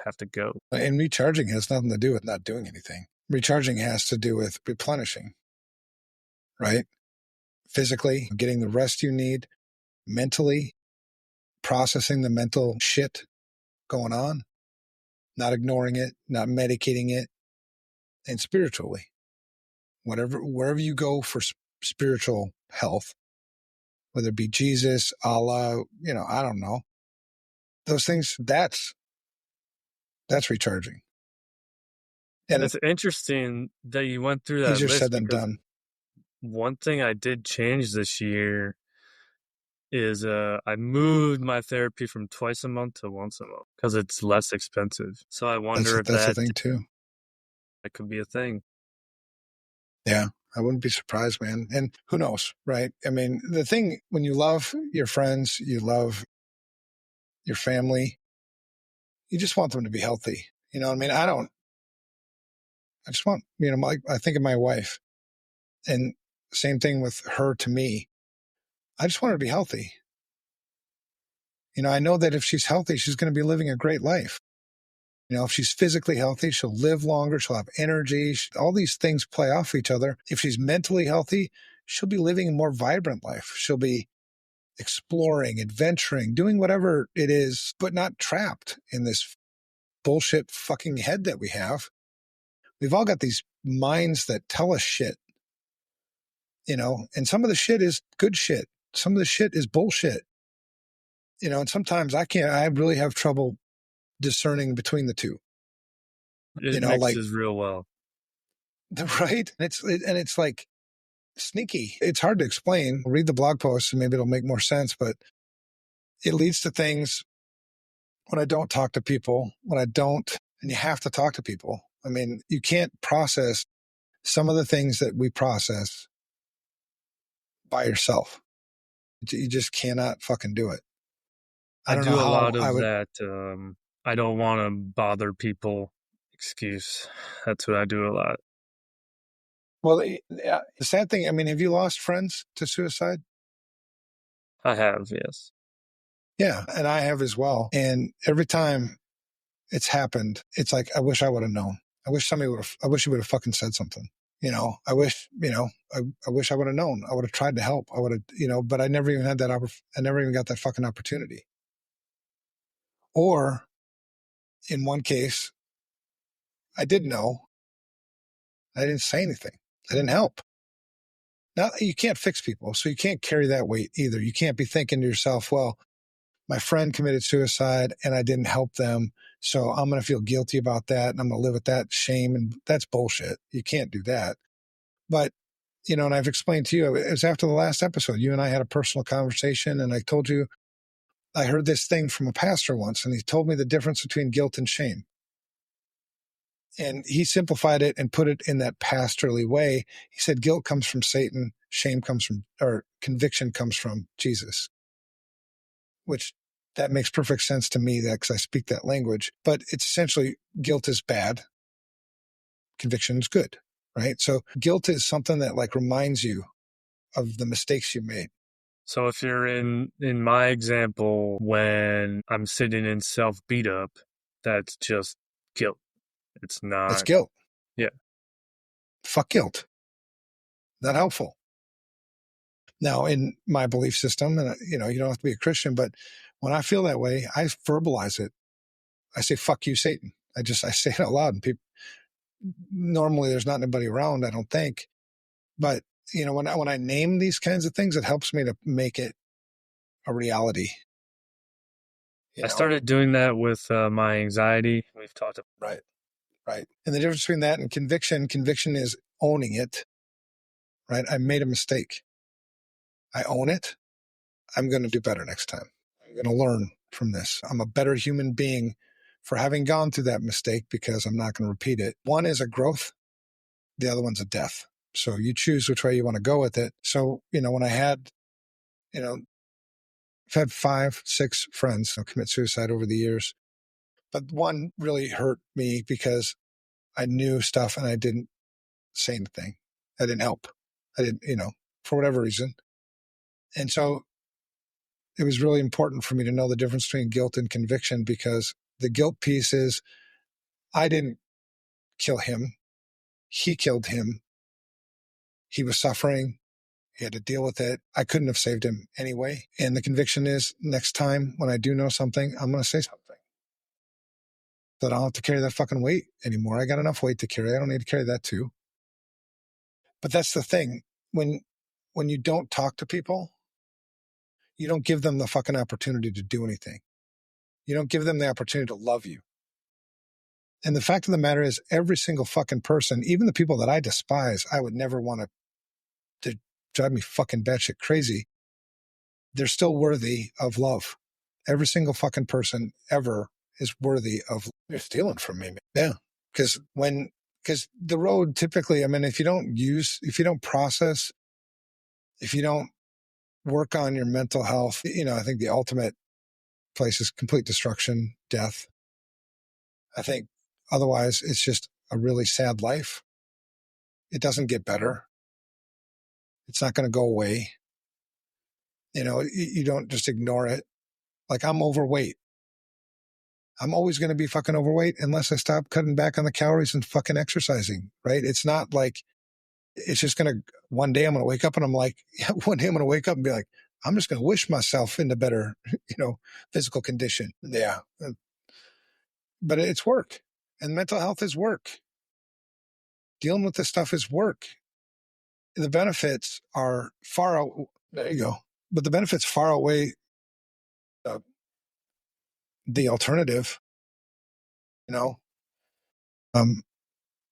have to go. And recharging has nothing to do with not doing anything. Recharging has to do with replenishing, right? Physically, getting the rest you need, mentally, processing the mental shit going on, not ignoring it, not medicating it, and spiritually. Wherever you go for spiritual health, whether it be Jesus, Allah, I don't know. Those things, that's recharging. And it's interesting that you went through that easier said list than because done. one thing I did change this year is I moved my therapy from twice a month to once a month because it's less expensive. So I wonder if That's the thing too. That could be a thing. Yeah, I wouldn't be surprised, man. And who knows, right? I mean, the thing, when you love your friends, you love your family, you just want them to be healthy. You know what I mean? I just want, I think of my wife, and same thing with her to me. I just want her to be healthy. I know that if she's healthy, she's going to be living a great life. If she's physically healthy, she'll live longer, she'll have energy. All these things play off each other. If she's mentally healthy, she'll be living a more vibrant life. She'll be exploring, adventuring, doing whatever it is, but not trapped in this bullshit fucking head that we have. We've all got these minds that tell us shit, and some of the shit is good shit. Some of the shit is bullshit, and sometimes I really have trouble discerning between the two. It mixes real well. Right? It's like sneaky. It's hard to explain. Read the blog post and maybe it'll make more sense, but it leads to things when I don't talk to people, and you have to talk to people. I mean, you can't process some of the things that we process by yourself. You just cannot fucking do it. I do a lot of that. I don't want to bother people excuse. That's what I do a lot. Well, the sad thing, I mean, have you lost friends to suicide? I have, yes. Yeah, and I have as well. And every time it's happened, it's like, I wish I would have known. I wish he would have fucking said something. I wish I would have known. I would have tried to help. I would have, but I never even had that. I never even got that fucking opportunity. Or in one case, I did know. I didn't say anything. I didn't help. Now, you can't fix people, so you can't carry that weight either. You can't be thinking to yourself, well, my friend committed suicide and I didn't help them, so I'm going to feel guilty about that and I'm going to live with that shame, and that's bullshit. You can't do that. But, and I've explained to you, it was after the last episode, you and I had a personal conversation, and I told you I heard this thing from a pastor once, and he told me the difference between guilt and shame. And he simplified it and put it in that pastorly way. He said, guilt comes from Satan, conviction comes from Jesus, which that makes perfect sense to me, that because I speak that language. But it's essentially, guilt is bad, conviction is good, right? So guilt is something that like reminds you of the mistakes you made. So if you're in my example, when I'm sitting in self beat up, that's just guilt. It's not. That's guilt. Yeah. Fuck guilt. Not helpful. Now, in my belief system, and you don't have to be a Christian, but when I feel that way, I verbalize it. I say, fuck you, Satan. I say it out loud, and people, normally there's not anybody around, I don't think. But, when I name these kinds of things, it helps me to make it a reality. I started doing that with my anxiety. We've talked about. Right. And the difference between that and conviction is owning it, right? I made a mistake. I own it. I'm going to do better next time. I'm going to learn from this. I'm a better human being for having gone through that mistake because I'm not going to repeat it. One is a growth the other one's a death. So you choose which way you want to go with it. So, when I had, I've had 5, 6 friends commit suicide over the years, but one really hurt me because I knew stuff and I didn't say anything. I didn't help. I didn't, for whatever reason. And so it was really important for me to know the difference between guilt and conviction, because the guilt piece is I didn't kill him. He killed him. He was suffering. He had to deal with it. I couldn't have saved him anyway. And the conviction is next time when I do know something, I'm going to say something. So that I don't have to carry that fucking weight anymore. I got enough weight to carry. I don't need to carry that too. But that's the thing. When you don't talk to people, you don't give them the fucking opportunity to do anything. You don't give them the opportunity to love you. And the fact of the matter is, every single fucking person, even the people that I despise, I would never want to drive me fucking batshit crazy. They're still worthy of love. Every single fucking person ever is worthy of. You're stealing from me, man. Yeah. Because the road typically, if you don't process, if you don't work on your mental health, I think the ultimate place is complete destruction, death. I think otherwise it's just a really sad life. It doesn't get better. It's not going to go away. You don't just ignore it. Like, I'm overweight. I'm always going to be fucking overweight unless I stop cutting back on the calories and fucking exercising, right? It's not like it's just going to, one day I'm going to wake up and I'm like, one day I'm going to wake up and be like, I'm just going to wish myself into better, physical condition. Yeah. But it's work, and mental health is work. Dealing with this stuff is work. The benefits are far out. There you go. But the benefits far outweigh the alternative.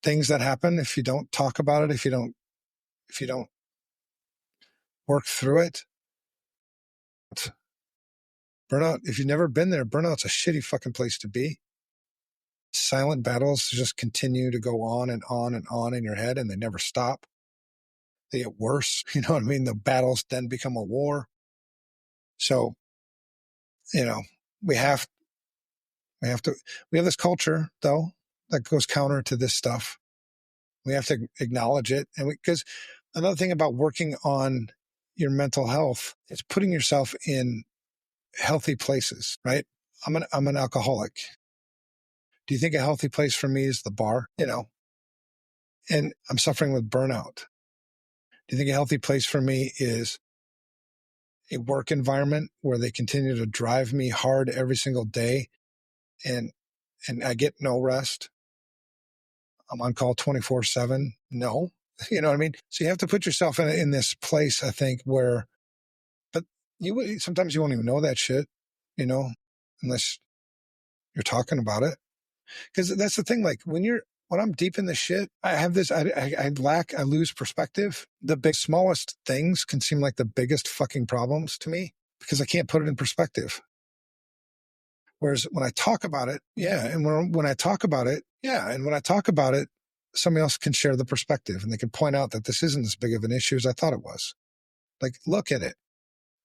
Things that happen if you don't talk about it, if you don't work through it. Burnout, if you've never been there, burnout's a shitty fucking place to be. Silent battles just continue to go on and on and on in your head, and they never stop. They get worse. You know what I mean? The battles then become a war. So, we have this culture, though, that goes counter to this stuff. We have to acknowledge it. And because another thing about working on your mental health is putting yourself in healthy places, right? I'm an alcoholic. Do you think a healthy place for me is the bar? And I'm suffering with burnout. Do you think a healthy place for me is a work environment where they continue to drive me hard every single day and I get no rest? I'm on call 24/7. No, you know what I mean? So you have to put yourself in this place, I think, where, but sometimes you won't even know that shit, unless you're talking about it. Because that's the thing. Like, when I'm deep in the shit, I have this, I lose perspective. The smallest things can seem like the biggest fucking problems to me because I can't put it in perspective. Whereas when I talk about it, yeah. And when I talk about it, yeah. And when I talk about it, somebody else can share the perspective and they can point out that this isn't as big of an issue as I thought it was. Like, look at it.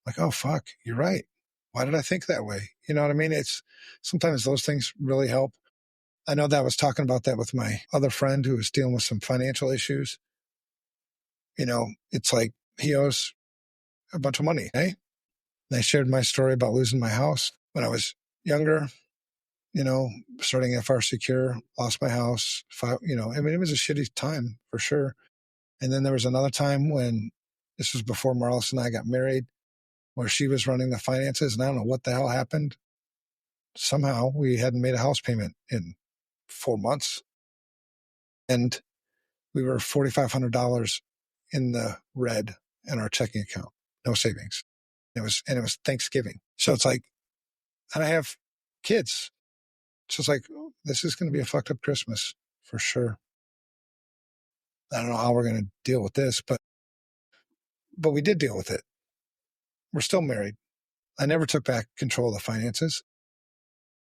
Like, oh, fuck, you're right. Why did I think that way? You know what I mean? It's sometimes those things really help. I know that I was talking about that with my other friend who was dealing with some financial issues. It's like he owes a bunch of money. Hey, and I shared my story about losing my house when I was younger, starting FR Secure, lost my house. It was a shitty time for sure. And then there was another time when this was before Marlis and I got married, where she was running the finances, and I don't know what the hell happened. Somehow we hadn't made a house payment in 4 months. And we were $4,500 in the red in our checking account, no savings. It was Thanksgiving. So it's like, and I have kids. So it's like, this is going to be a fucked up Christmas for sure. I don't know how we're going to deal with this, but we did deal with it. We're still married. I never took back control of the finances.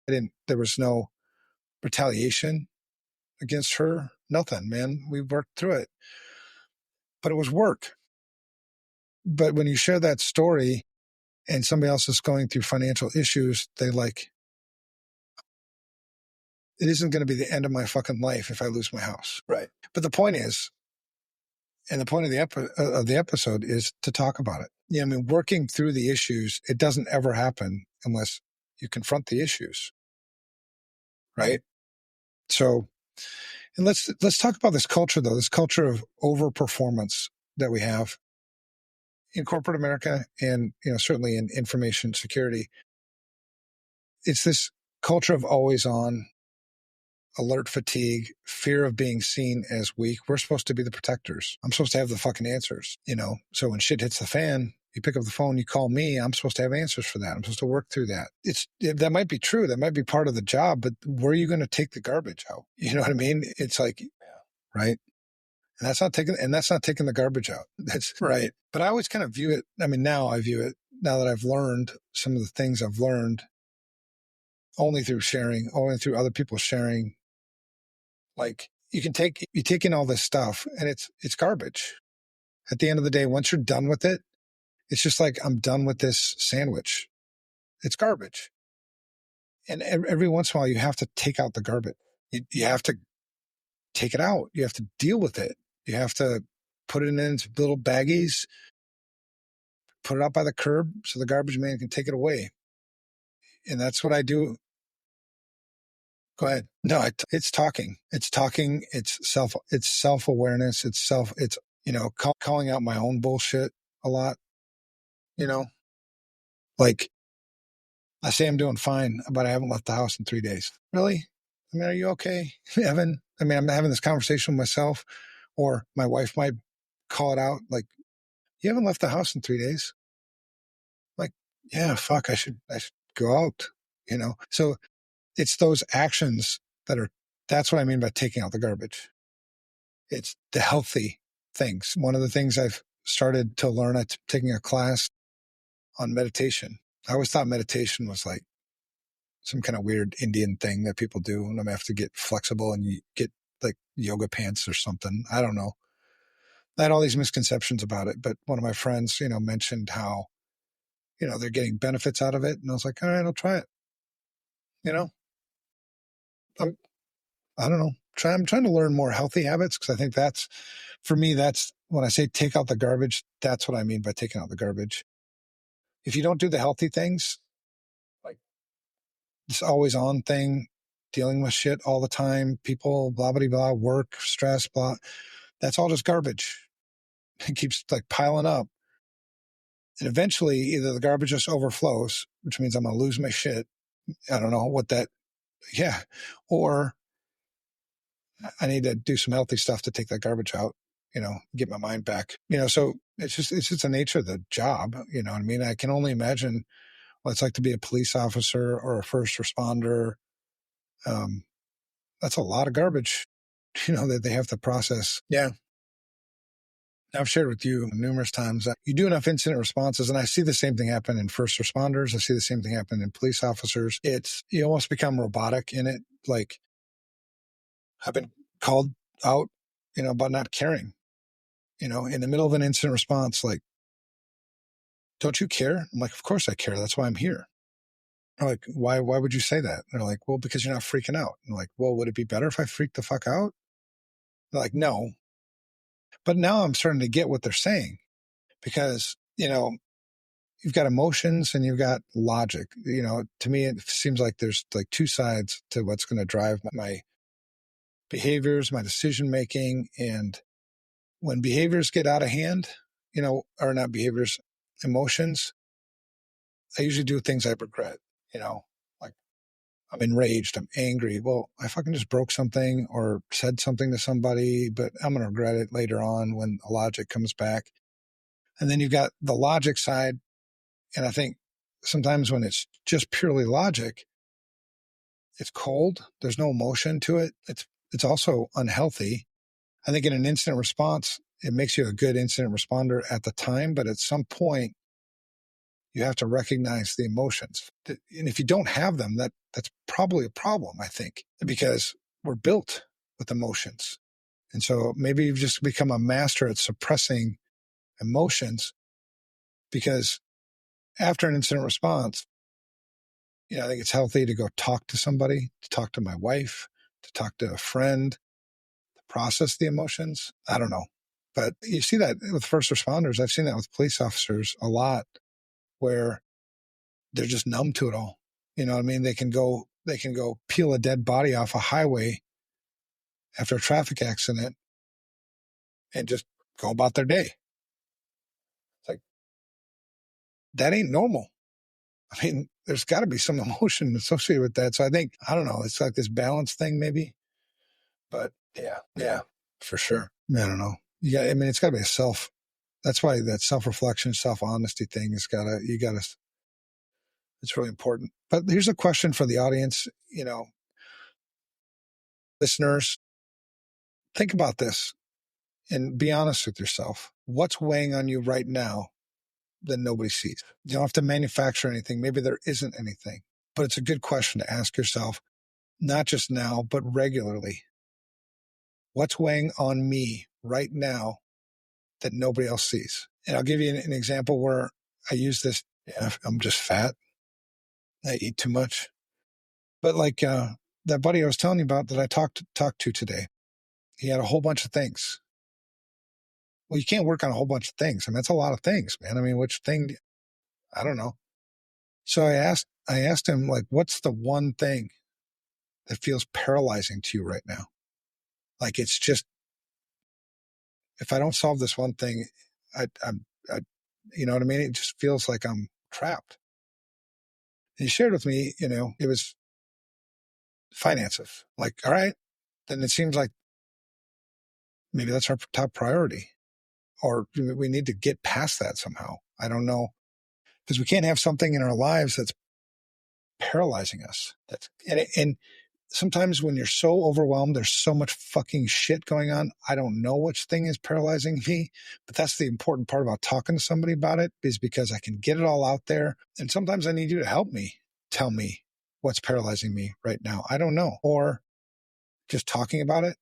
There was no retaliation against her. Nothing, man. We worked through it. But it was work. But when you share that story and somebody else is going through financial issues, they like, it isn't going to be the end of my fucking life if I lose my house. Right. But the point is, and the point of the episode is to talk about it. Yeah, I mean, working through the issues, it doesn't ever happen unless you confront the issues. Right. So, and let's talk about this culture, though, this culture of overperformance that we have in corporate America and, certainly in information security. It's this culture of always on, alert fatigue, fear of being seen as weak. We're supposed to be the protectors. I'm supposed to have the fucking answers, So when shit hits the fan, you pick up the phone, you call me, I'm supposed to have answers for that. I'm supposed to work through that. That might be true. That might be part of the job, but where are you going to take the garbage out? You know what I mean? It's like, right. And that's not taking the garbage out. That's right. But I always kind of view it. I mean, now that I've learned some of the things I've learned only through other people sharing. Like you take in all this stuff and it's garbage. At the end of the day, once you're done with it, it's just like, I'm done with this sandwich. It's garbage. And every once in a while you have to take out the garbage. You have to take it out. You have to deal with it. You have to put it into little baggies, put it out by the curb so the garbage man can take it away. And that's what I do. Go ahead. No, it's talking. It's talking. It's self-awareness. It's calling out my own bullshit a lot. Like I say I'm doing fine, but I haven't left the house in 3 days. Really? I mean, are you okay, Evan? I mean, I'm having this conversation with myself, or my wife might call it out. Like, you haven't left the house in 3 days. Like, yeah, fuck, I should go out, So it's those actions that's what I mean by taking out the garbage. It's the healthy things. One of the things I've started to learn, I'm taking a class on meditation. I always thought meditation was like some kind of weird Indian thing that people do, and I'm have to get flexible and you get like yoga pants or something. I don't know. I had all these misconceptions about it, but one of my friends, mentioned how, they're getting benefits out of it. And I was like, all right, I'll try it. I don't know. I'm trying to learn more healthy habits because I think for me, that's when I say take out the garbage, that's what I mean by taking out the garbage. If you don't do the healthy things, like this always on thing, dealing with shit all the time, people, blah, blah, blah, work, stress, blah, that's all just garbage. It keeps like piling up. And eventually either the garbage just overflows, which means I'm going to lose my shit. I don't know what that, yeah. Or I need to do some healthy stuff to take that garbage out, get my mind back, so it's just the nature of the job. You know what I mean? I can only imagine what it's like to be a police officer or a first responder. That's a lot of garbage, that they have to process. Yeah. I've shared with you numerous times that you do enough incident responses, and I see the same thing happen in first responders. I see the same thing happen in police officers. You almost become robotic in it. Like, I've been called out, about not caring, in the middle of an incident response, like, don't you care? I'm like, of course I care. That's why I'm here. I'm like, why would you say that? And they're like, well, because you're not freaking out. I'm like, well, would it be better if I freaked the fuck out? They're like, no. But now I'm starting to get what they're saying because, you've got emotions and you've got logic. To me, it seems like there's like two sides to what's going to drive my behaviors, my decision making. And when behaviors get out of hand, or not behaviors, emotions, I usually do things I regret, like I'm enraged, I'm angry. Well, I fucking just broke something or said something to somebody, but I'm going to regret it later on when the logic comes back. And then you've got the logic side. And I think sometimes when it's just purely logic, it's cold. There's no emotion to it. It's also unhealthy. I think in an incident response, it makes you a good incident responder at the time, but at some point, you have to recognize the emotions. And if you don't have them, that's probably a problem, I think, because we're built with emotions. And so maybe you've just become a master at suppressing emotions, because after an incident response, I think it's healthy to go talk to somebody, to talk to my wife, to talk to a friend, to process the emotions. I don't know. But you see that with first responders. I've seen that with police officers a lot, where they're just numb to it all. You know what I mean? They can go peel a dead body off a highway after a traffic accident and just go about their day. It's like, that ain't normal. I mean, there's got to be some emotion associated with that. So I think, I don't know, it's like this balance thing maybe. But yeah, for sure. I don't know. It's got to be a self. That's why that self-reflection, self-honesty thing it's really important. But here's a question for the audience, listeners. Think about this and be honest with yourself. What's weighing on you right now that nobody sees? You don't have to manufacture anything. Maybe there isn't anything, but it's a good question to ask yourself, not just now, but regularly. What's weighing on me right now that nobody else sees? And I'll give you an example where I use this. Yeah, I'm just fat. I eat too much. But like that buddy I was telling you about that I talked to today, he had a whole bunch of things. Well, you can't work on a whole bunch of things. I mean, that's a lot of things, man. I mean, which thing? I don't know. So I asked him, like, what's the one thing that feels paralyzing to you right now? Like, it's just, if I don't solve this one thing, I you know what I mean? It just feels like I'm trapped. And he shared with me, it was finances. Like, all right, then it seems like maybe that's our top priority, or we need to get past that somehow. I don't know, because we can't have something in our lives that's paralyzing us. And sometimes when you're so overwhelmed, there's so much fucking shit going on. I don't know which thing is paralyzing me, but that's the important part about talking to somebody about it, is because I can get it all out there. And sometimes I need you to help me, tell me what's paralyzing me right now. I don't know. Or just talking about it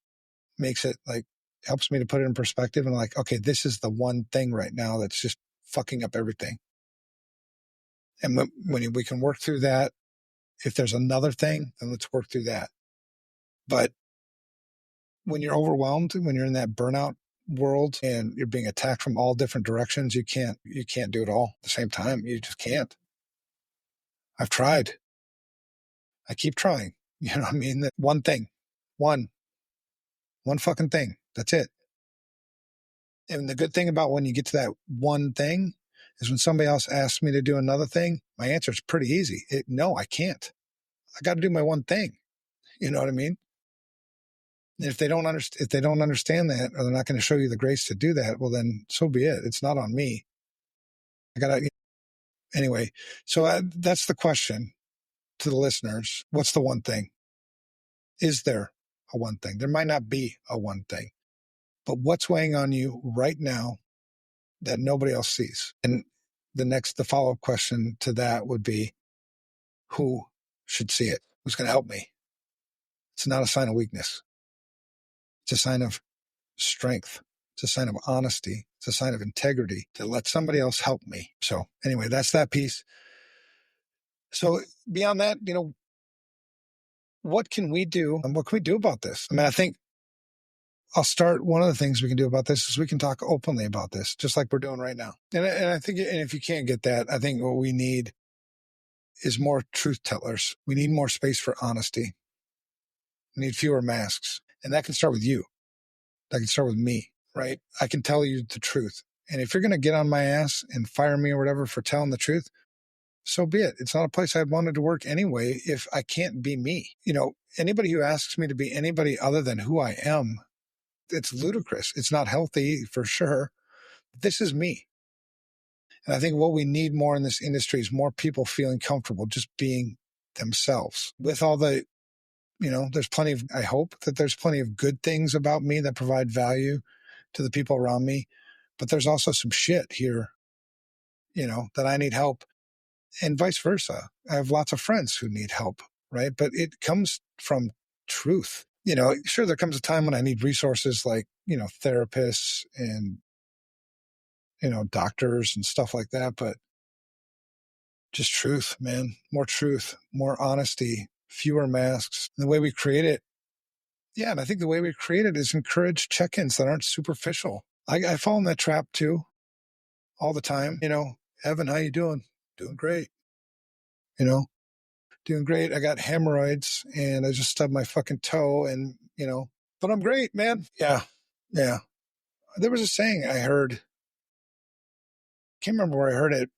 makes it like, helps me to put it in perspective and like, okay, this is the one thing right now that's just fucking up everything. And when we can work through that, if there's another thing, then let's work through that. But when you're overwhelmed, when you're in that burnout world and you're being attacked from all different directions, you can't do it all at the same time. You just can't. I've tried. I keep trying. You know what I mean? That one thing, one fucking thing. That's it. And the good thing about when you get to that one thing is when somebody else asks me to do another thing, my answer is pretty easy. No, I can't. I got to do my one thing. You know what I mean? And if they don't understand that, or they're not going to show you the grace to do that, well, then so be it. It's not on me. Anyway. So that's the question to the listeners. What's the one thing? Is there a one thing? There might not be a one thing, but what's weighing on you right now that nobody else sees? And the follow-up question to that would be, who should see it? Who's going to help me? It's not a sign of weakness. It's a sign of strength. It's a sign of honesty. It's a sign of integrity to let somebody else help me. So anyway, that's that piece. So beyond that, what can we do? And what can we do about this? I mean, I think I'll start. One of the things we can do about this is we can talk openly about this, just like we're doing right now. And I think, and if you can't get that, I think what we need is more truth tellers. We need more space for honesty. We need fewer masks. And that can start with you. That can start with me, right? I can tell you the truth. And if you're going to get on my ass and fire me or whatever for telling the truth, so be it. It's not a place I wanted to work anyway if I can't be me. Anybody who asks me to be anybody other than who I am, it's ludicrous. It's not healthy for sure. This is me. And I think what we need more in this industry is more people feeling comfortable just being themselves with all the, there's plenty of, I hope that there's plenty of good things about me that provide value to the people around me. But there's also some shit here, that I need help, and vice versa. I have lots of friends who need help, right? But it comes from truth. sure, there comes a time when I need resources like, therapists and, doctors and stuff like that. But just truth, man, more truth, more honesty, fewer masks. And the way we create it. Yeah. And I think the way we create it is encourage check-ins that aren't superficial. I fall in that trap too all the time. Evan, how you doing? Doing great. Doing great. I got hemorrhoids and I just stubbed my fucking toe and, but I'm great, man. Yeah. Yeah. There was a saying I heard. Can't remember where I heard it.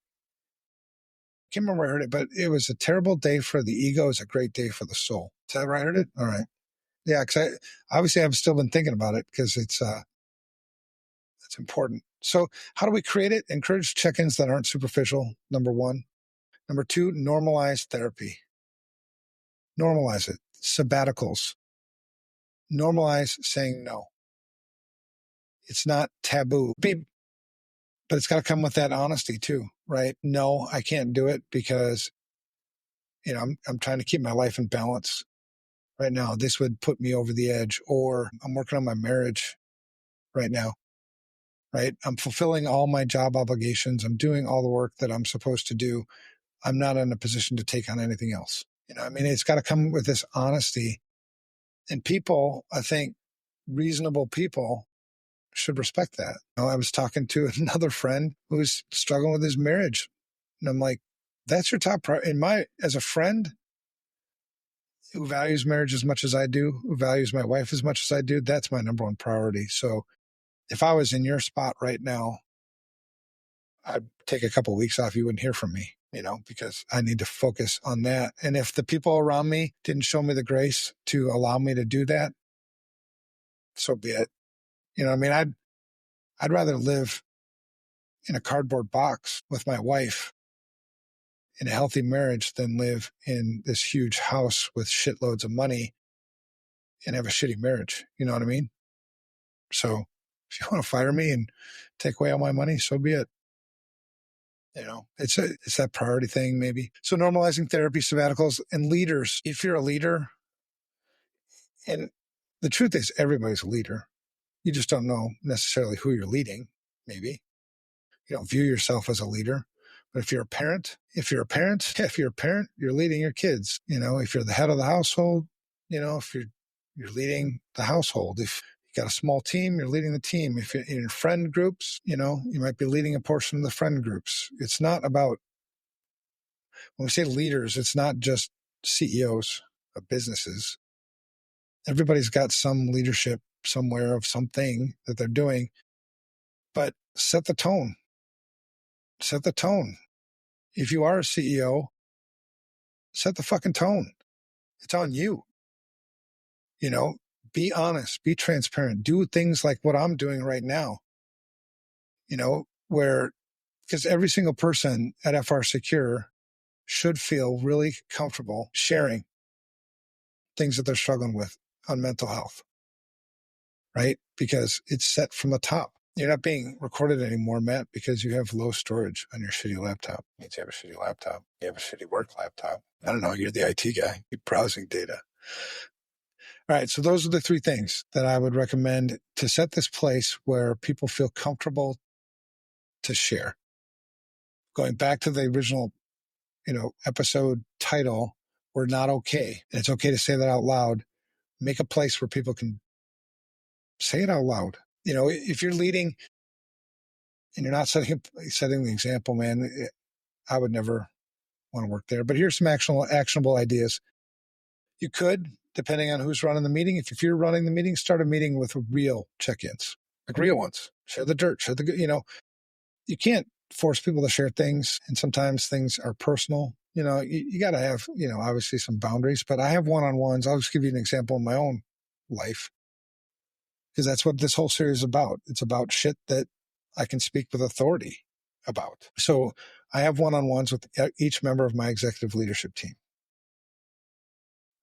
But it was a terrible day for the ego is a great day for the soul. Is that where I heard it? All right. Yeah. Cause obviously I've still been thinking about it because it's important. So how do we create it? Encourage check-ins that aren't superficial. Number one. Number two, normalize therapy. Normalize it. Sabbaticals. Normalize saying no. It's not taboo, but it's got to come with that honesty too, right? No, I can't do it because, I'm trying to keep my life in balance right now. This would put me over the edge, or I'm working on my marriage right now, right? I'm fulfilling all my job obligations. I'm doing all the work that I'm supposed to do. I'm not in a position to take on anything else. It's got to come with this honesty. And people, I think reasonable people should respect that. I was talking to another friend who's struggling with his marriage. And I'm like, that's your top priority. As a friend who values marriage as much as I do, who values my wife as much as I do, that's my number one priority. So if I was in your spot right now, I'd take a couple of weeks off. You wouldn't hear from me, because I need to focus on that. And if the people around me didn't show me the grace to allow me to do that, so be it. I'd rather live in a cardboard box with my wife in a healthy marriage than live in this huge house with shitloads of money and have a shitty marriage. You know what I mean? So if you want to fire me and take away all my money, so be it. It's that priority thing maybe. So normalizing therapy, sabbaticals, and leaders. If you're a leader, and the truth is everybody's a leader. You just don't know necessarily who you're leading, maybe. You don't view yourself as a leader. But if you're a parent, you're leading your kids. If you're the head of the household, if you're leading the household. If you got a small team, you're leading the team. If you're in friend groups, you might be leading a portion of the friend groups. It's not about, when we say leaders, it's not just CEOs of businesses. Everybody's got some leadership somewhere of something that they're doing, but set the tone. Set the tone. If you are a CEO, set the fucking tone. It's on you. Be honest, be transparent, do things like what I'm doing right now, because every single person at FR Secure should feel really comfortable sharing things that they're struggling with on mental health, right? Because it's set from the top. You're not being recorded anymore, Matt, because you have low storage on your shitty laptop. It means you have a shitty laptop. You have a shitty work laptop. I don't know. You're the IT guy. You're browsing data. All right. So those are the three things that I would recommend to set this place where people feel comfortable to share. Going back to the original, episode title, we're not okay. And it's okay to say that out loud. Make a place where people can say it out loud. If you're leading and you're not setting the example, man, I would never want to work there. But here's some actionable ideas. You could, depending on who's running the meeting, if you're running the meeting, start a meeting with real check-ins, like real ones. Share the dirt, you can't force people to share things. And sometimes things are personal. You got to have, obviously some boundaries, but I have one-on-ones. I'll just give you an example in my own life, because that's what this whole series is about. It's about shit that I can speak with authority about. So I have one-on-ones with each member of my executive leadership team.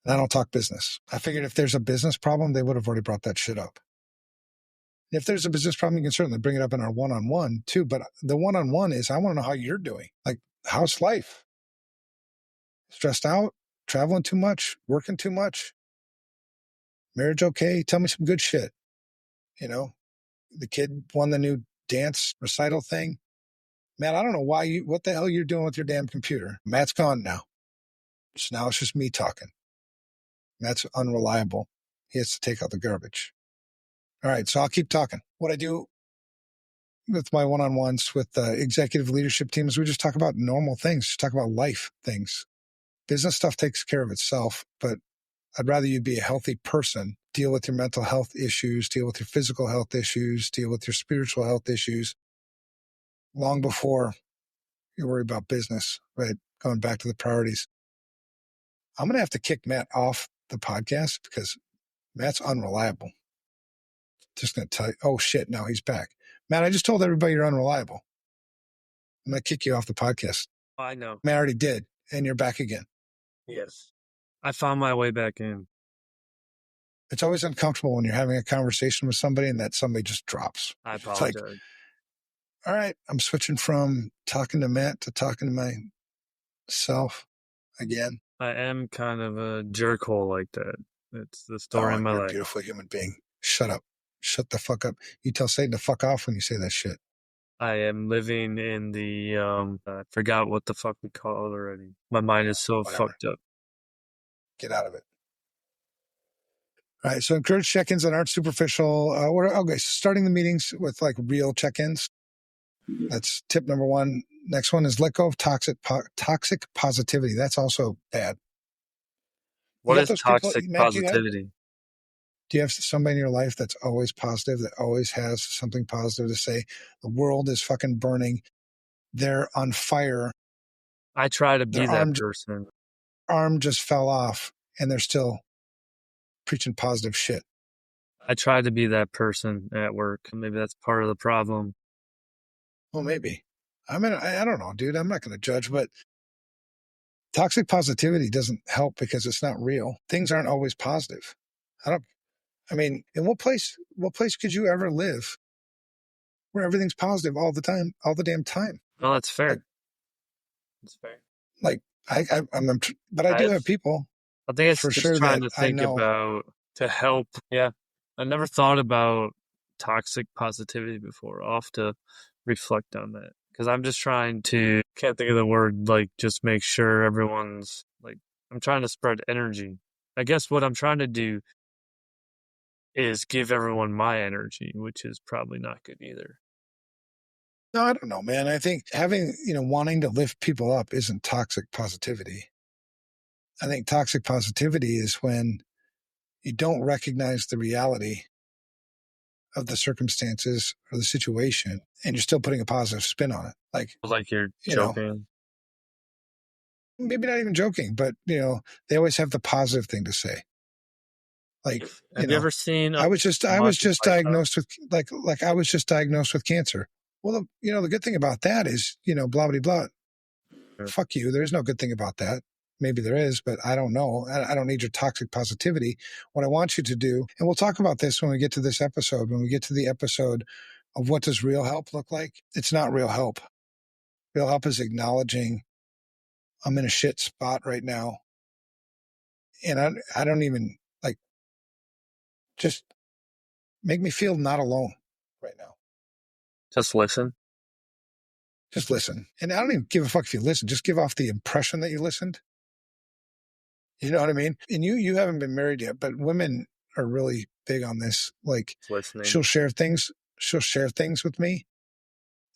And I don't talk business. I figured if there's a business problem, they would have already brought that shit up. If there's a business problem, you can certainly bring it up in our one-on-one too. But the one-on-one is, I want to know how you're doing. Like, how's life? Stressed out? Traveling too much? Working too much? Marriage okay? Tell me some good shit. You know, the kid won the new dance recital thing. Matt, I don't know what the hell you're doing with your damn computer. Matt's gone now. So now it's just me talking. Matt's unreliable. He has to take out the garbage. All right, so I'll keep talking. What I do with my one-on-ones with the executive leadership teams, we just talk about normal things, just talk about life things. Business stuff takes care of itself, but I'd rather you be a healthy person, deal with your mental health issues, deal with your physical health issues, deal with your spiritual health issues long before you worry about business, right? Going back to the priorities. I'm going to have to kick Matt off the podcast because Matt's unreliable. Just going to tell you, oh shit, no, he's back. Matt, I just told everybody you're unreliable. I'm going to kick you off the podcast. I know. Matt already did, and you're back again. Yes. I found my way back in. It's always uncomfortable when you're having a conversation with somebody and that somebody just drops. I It's like, apologize. all right, I'm switching from talking to Matt to talking to myself again. I am kind of a jerkhole like that. It's the story of my You're life. a beautiful human being. Shut up. Shut the fuck up. You tell Satan to fuck off when you say that shit. I am living in the, I forgot what the fuck we call it already. My mind is so fucked up. Get out of it. All right, so encourage check-ins that aren't superficial. Okay, starting the meetings with like real check-ins. That's tip number one. Next one is let go of toxic positivity. That's also bad. What is toxic Matt, positivity? Do you have somebody in your life that's always positive, that always has something positive to say? The world is fucking burning. They're on fire. I try to be that person. Arm just fell off, and they're still preaching positive shit. I try to be that person at work. Maybe that's part of the problem. Well, maybe. I mean, I don't know, dude. I'm not going to judge, but toxic positivity doesn't help because it's not real. Things aren't always positive. I mean, in what place could you ever live where everything's positive all the time, all the damn time? Well, that's fair. That's fair. Like, but I do have people. I think it's for just sure trying that to think about to help. Yeah. I never thought about toxic positivity before. I'll have to reflect on that because I'm just trying to, can't think of the word, like just make sure everyone's like, I'm trying to spread energy. I guess what I'm trying to do is give everyone my energy, which is probably not good either. No, I don't know, man. I think wanting to lift people up isn't toxic positivity. I think toxic positivity is when you don't recognize the reality of the circumstances or the situation, and you're still putting a positive spin on it. Like you're joking. Maybe not even joking, but they always have the positive thing to say. Like, have you ever seen? I was just diagnosed with I was just diagnosed with cancer. Well, the good thing about that is, blah, blah, blah. Sure. Fuck you. There's no good thing about that. Maybe there is, but I don't know. I don't need your toxic positivity. What I want you to do, and we'll talk about this when we get to this episode, when we get to the episode of what does real help look like. It's not real help. Real help is acknowledging I'm in a shit spot right now. And I don't even just make me feel not alone right now. Just listen. Just listen. And I don't even give a fuck if you listen. Just give off the impression that you listened. You know what I mean? And you haven't been married yet, but women are really big on this. Like, listening. She'll share things with me,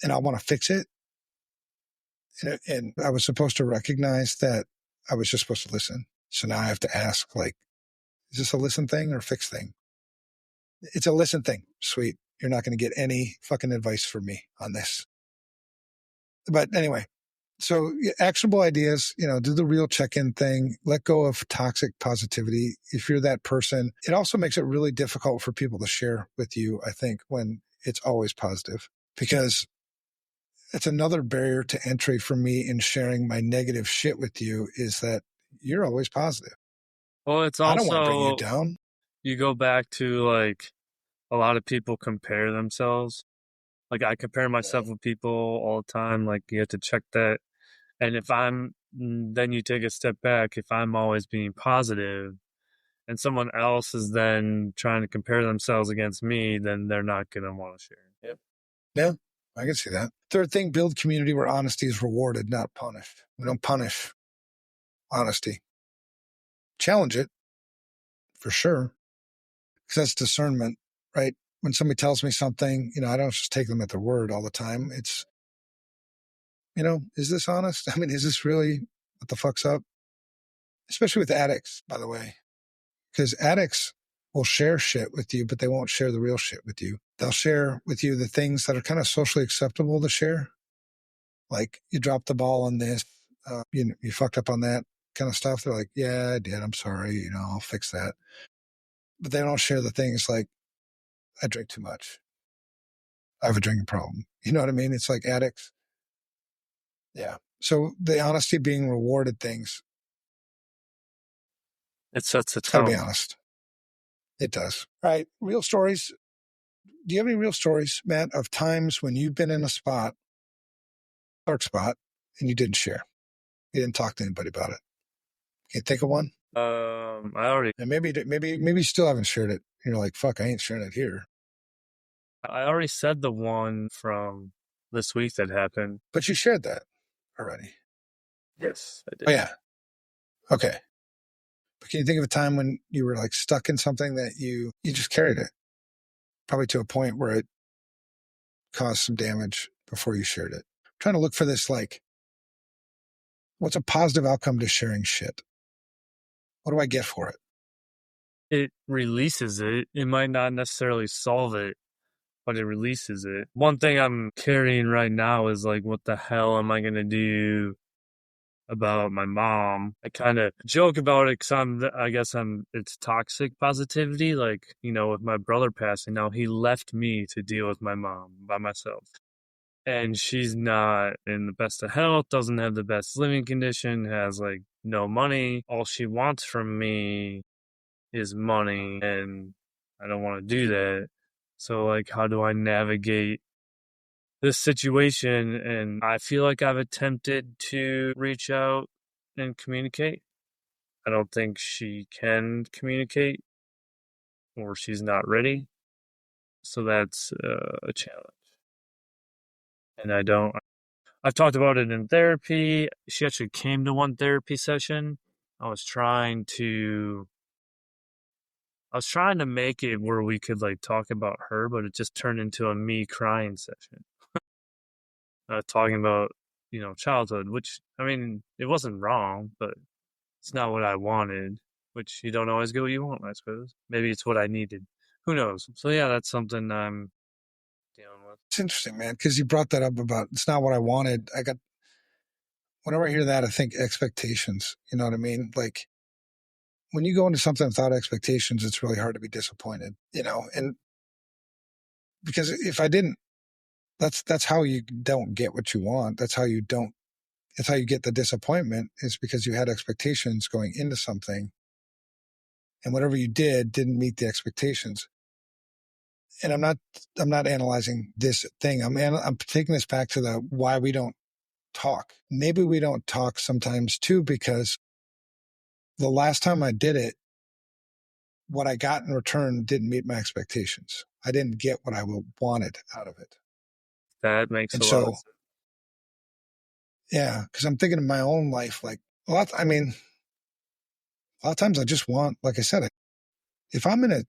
and I want to fix it. And I was supposed to recognize that I was just supposed to listen. So now I have to ask, is this a listen thing or a fix thing? It's a listen thing. Sweet. You're not going to get any fucking advice from me on this. But anyway, so actionable ideas, do the real check-in thing, let go of toxic positivity. If you're that person, it also makes it really difficult for people to share with you, I think, when it's always positive, because it's another barrier to entry for me in sharing my negative shit with you is that you're always positive. Well, it's also, I don't want to bring you down. You go back to a lot of people compare themselves. Like I compare myself with people all the time. Like you have to check that. And then you take a step back. If I'm always being positive, and someone else is then trying to compare themselves against me, then they're not going to want to share. Yep. Yeah, I can see that. Third thing, build community where honesty is rewarded, not punished. We don't punish honesty. Challenge it, for sure, because that's discernment, right? When somebody tells me something, I don't just take them at their word all the time. It's, is this honest? I mean, is this really what the fuck's up? Especially with addicts, by the way, because addicts will share shit with you, but they won't share the real shit with you. They'll share with you the things that are kind of socially acceptable to share. Like, you dropped the ball on this, you fucked up on that kind of stuff. They're like, yeah, I did. I'm sorry. I'll fix that. But they don't share the things like, I drink too much. I have a drinking problem. You know what I mean? It's like addicts. Yeah. So the honesty being rewarded things. It sets a It's got to tone. be honest. It does. All right. Real stories. Do you have any real stories, Matt, of times when you've been in a dark spot, and you didn't share? You didn't talk to anybody about it. Can you think of one? I already. And maybe you still haven't shared it. You're like, fuck, I ain't sharing it here. I already said the one from this week that happened. But you shared that already. Yes, I did. Oh, yeah. Okay. But can you think of a time when you were like stuck in something that you just carried it? Probably to a point where it caused some damage before you shared it. I'm trying to look for this, like, what's a positive outcome to sharing shit? What do I get for it? It releases it. It might not necessarily solve it, but it releases it. One thing I'm carrying right now is like, what the hell am I going to do about my mom? I kind of joke about it because it's toxic positivity. Like, with my brother passing, now he left me to deal with my mom by myself. And she's not in the best of health, doesn't have the best living condition, has like no money. All she wants from me is money, and I don't want to do that. So, like, how do I navigate this situation? And I feel like I've attempted to reach out and communicate. I don't think she can communicate, or she's not ready. So that's a challenge. And I've talked about it in therapy. She actually came to one therapy session. I was trying to make it where we could like talk about her, but it just turned into a me crying session. Talking about, childhood, which, I mean, it wasn't wrong, but it's not what I wanted, which you don't always get what you want, I suppose. Maybe it's what I needed. Who knows? So yeah, that's something I'm dealing with. It's interesting, man, because you brought that up about it's not what I wanted. Whenever I hear that, I think expectations. You know what I mean? Like, when you go into something without expectations, it's really hard to be disappointed, and because if I didn't, that's how you don't get what you want. That's how you get the disappointment, is because you had expectations going into something, and whatever you didn't meet the expectations. And I'm not analyzing this thing. I'm taking this back to the why we don't talk. Maybe we don't talk sometimes too, because the last time I did it, what I got in return didn't meet my expectations. I didn't get what I wanted out of it. That makes And a lot of so, sense. yeah, because I'm thinking of my own life, like a lot of times I just want, like I said, if I'm in a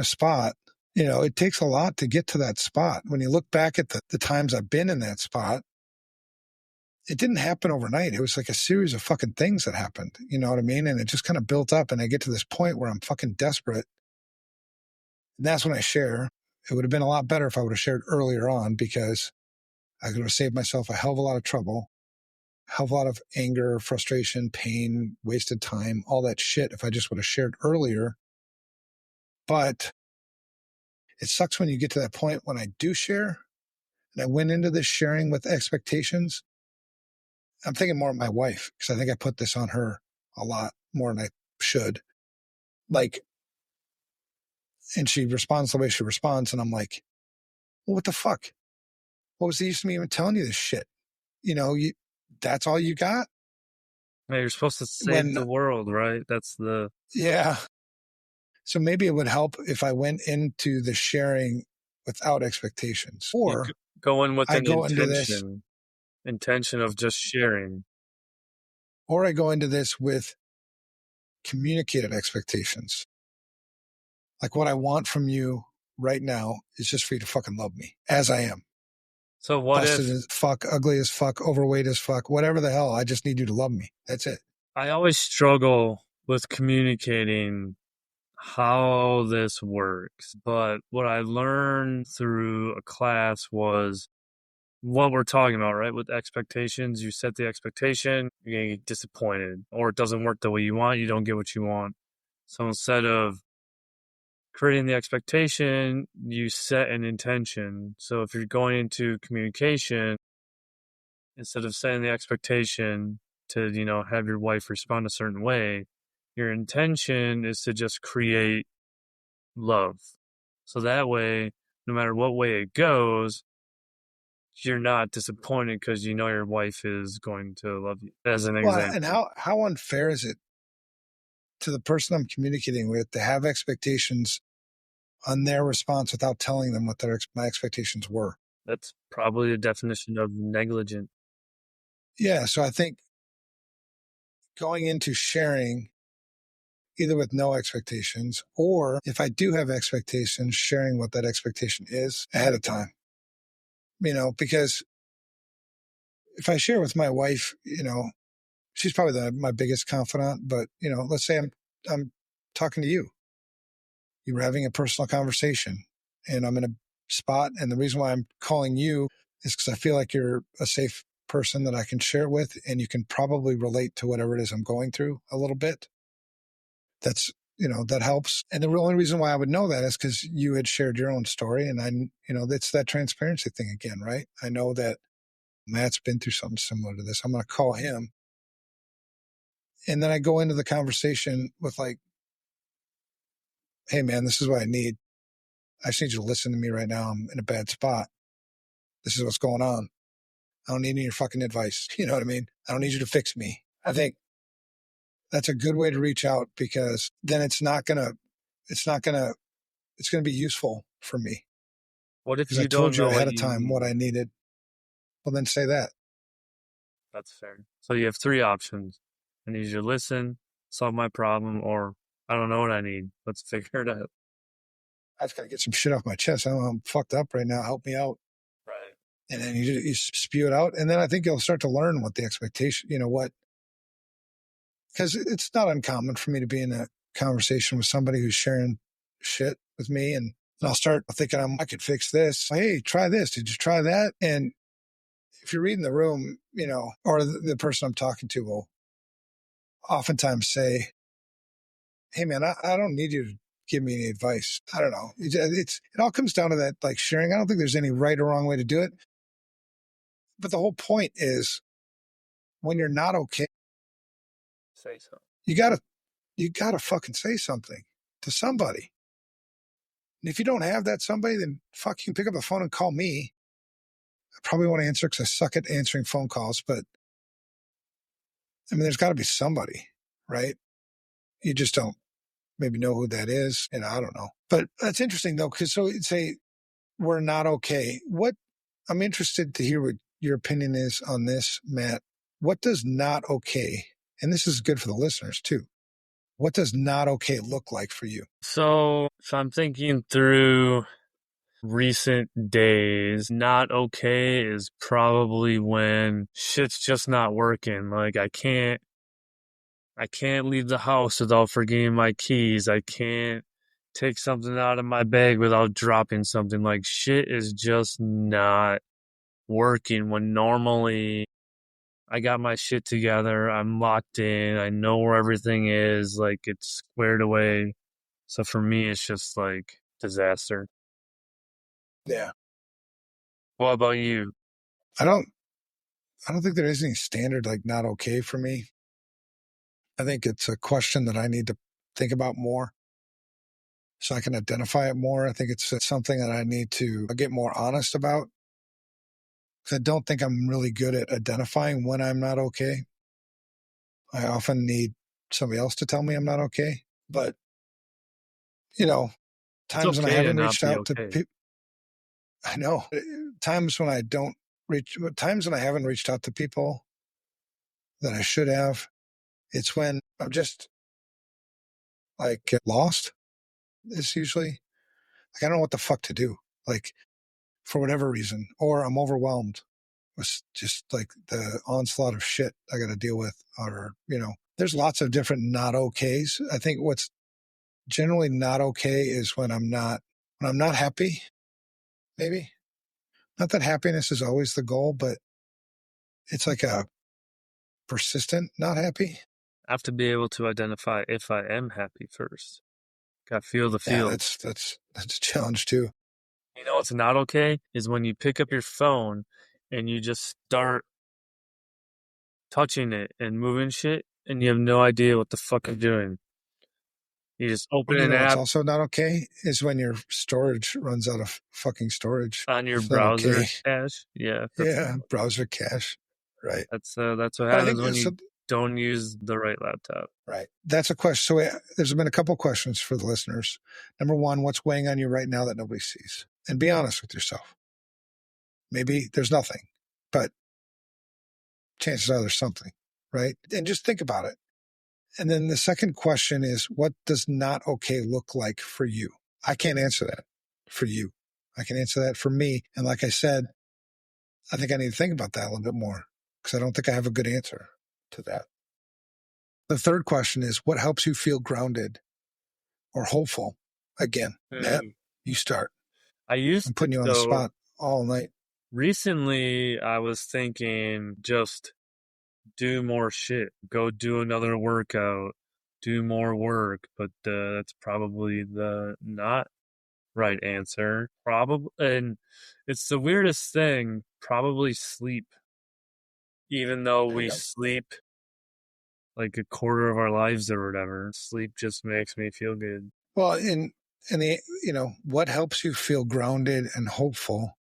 spot, it takes a lot to get to that spot. When you look back at the times I've been in that spot, it didn't happen overnight. It was like a series of fucking things that happened. You know what I mean? And it just kind of built up, and I get to this point where I'm fucking desperate. And that's when I share. It would have been a lot better if I would have shared earlier on, because I could have saved myself a hell of a lot of trouble, a hell of a lot of anger, frustration, pain, wasted time, all that shit if I just would have shared earlier. But it sucks when you get to that point when I do share, and I went into this sharing with expectations. I'm thinking more of my wife, because I think I put this on her a lot more than I should. Like, and she responds the way she responds, and I'm like, well, what the fuck? What was the use of me even telling you this shit? That's all you got? Yeah, you're supposed to save When, the world, right? That's the yeah. So maybe it would help if I went into the sharing without expectations, or go in with I an go into this intention of just sharing, or I go into this with communicated expectations. Like what I want from you right now is just for you to fucking love me as I am. So what Busted if as fuck, ugly as fuck, overweight as fuck, whatever the hell. I just need you to love me. That's it. I always struggle with communicating how this works, but what I learned through a class was what we're talking about, right? With expectations, you set the expectation, you're gonna get disappointed, or it doesn't work the way you want, you don't get what you want. So instead of creating the expectation, you set an intention. So if you're going into communication, instead of setting the expectation to, have your wife respond a certain way, your intention is to just create love. So that way, no matter what way it goes, you're not disappointed because you know your wife is going to love you, as an Well, and example. how unfair is it to the person I'm communicating with to have expectations on their response without telling them what my expectations were? That's probably the definition of negligent. Yeah. So I think going into sharing either with no expectations, or if I do have expectations, sharing what that expectation is ahead of time, because if I share with my wife, she's probably my biggest confidant, but let's say I'm talking to you. You were having a personal conversation and I'm in a spot. And the reason why I'm calling you is because I feel like you're a safe person that I can share it with. And you can probably relate to whatever it is I'm going through a little bit. That helps. And the only reason why I would know that is because you had shared your own story. And it's that transparency thing again, right? I know that Matt's been through something similar to this. I'm going to call him. And then I go into the conversation with like, hey man, this is what I need. I just need you to listen to me right now. I'm in a bad spot. This is what's going on. I don't need any of your fucking advice. You know what I mean? I don't need you to fix me. I think that's a good way to reach out because then it's going to be useful for me What if because I you don't told you know ahead what of you time what I need? needed. Well, then say that. That's fair. So you have three options. I need you to listen, solve my problem, or I don't know what I need. Let's figure it out. I just got to get some shit off my chest. I'm fucked up right now. Help me out. Right. And then you spew it out. And then I think you'll start to learn what the expectation, because it's not uncommon for me to be in a conversation with somebody who's sharing shit with me. And I'll start thinking I could fix this. Hey, try this. Did you try that? And if you're reading the room, or the person I'm talking to will oftentimes say, hey man, I don't need you to give me any advice. I don't know. It all comes down to that, like sharing. I don't think there's any right or wrong way to do it. But the whole point is when you're not okay, Say so. you gotta fucking say something to somebody. And if you don't have that somebody, then fuck, you can pick up the phone and call me. I probably won't answer because I suck at answering phone calls, but I mean, there's got to be somebody, right? You just don't maybe know who that is. And I don't know. But that's interesting though, because so say we're not okay. I'm interested to hear what your opinion is on this, Matt. What does not okay, and this is good for the listeners too, what does not okay look like for you? So if I'm thinking through recent days, not okay is probably when shit's just not working. Like I can't leave the house without forgetting my keys. I can't take something out of my bag without dropping something. Like shit is just not working when normally I got my shit together. I'm locked in. I know where everything is. Like it's squared away. So for me, it's just like disaster. Yeah. What about you? I don't I don't think there is any standard like not okay for me. I think it's a question that I need to think about more so I can identify it more. I think it's something that I need to get more honest about. 'Cause I don't think I'm really good at identifying when I'm not okay. I often need somebody else to tell me I'm not okay. But times when I okay to haven't not reached be out to okay. people. I know times when I don't times when I haven't reached out to people that I should have. It's when I'm just like lost. It's usually like, I don't know what the fuck to do. Like for whatever reason, or I'm overwhelmed with just like the onslaught of shit I got to deal with, or, there's lots of different not okays. I think what's generally not okay is when I'm not happy, maybe. Not that happiness is always the goal, but it's like a persistent not happy. I have to be able to identify if I am happy first. Got to feel the Yeah, feels. that's a challenge too. You know what's not okay is when you pick up your phone and you just start touching it and moving shit and you have no idea what the fuck you're doing. You just open an What's app also not okay is when your storage runs out of fucking storage. on your It's not browser okay. cache. Yeah, that's Yeah, browser cache. Right. that's what But I think happens when so. you don't use the right laptop. Right. That's a question. So there's been a couple questions for the listeners. Number one, what's weighing on you right now that nobody sees? And be honest with yourself. Maybe there's nothing, but chances are there's something, right? And just think about it. And then the second question is, what does not okay look like for you? I can't answer that for you. I can answer that for me. And like I said, I think I need to think about that a little bit more because I don't think I have a good answer to that. The third question is, what helps you feel grounded or hopeful? Again, Matt, you start. I used I'm putting you on the so spot all night. recently I was thinking just do more shit, go do another workout, do more work, but that's probably the not right answer. Probably, and it's the weirdest thing, probably sleep. Even though we sleep like a quarter of our lives or whatever, sleep just makes me feel good. Well, what helps you feel grounded and hopeful,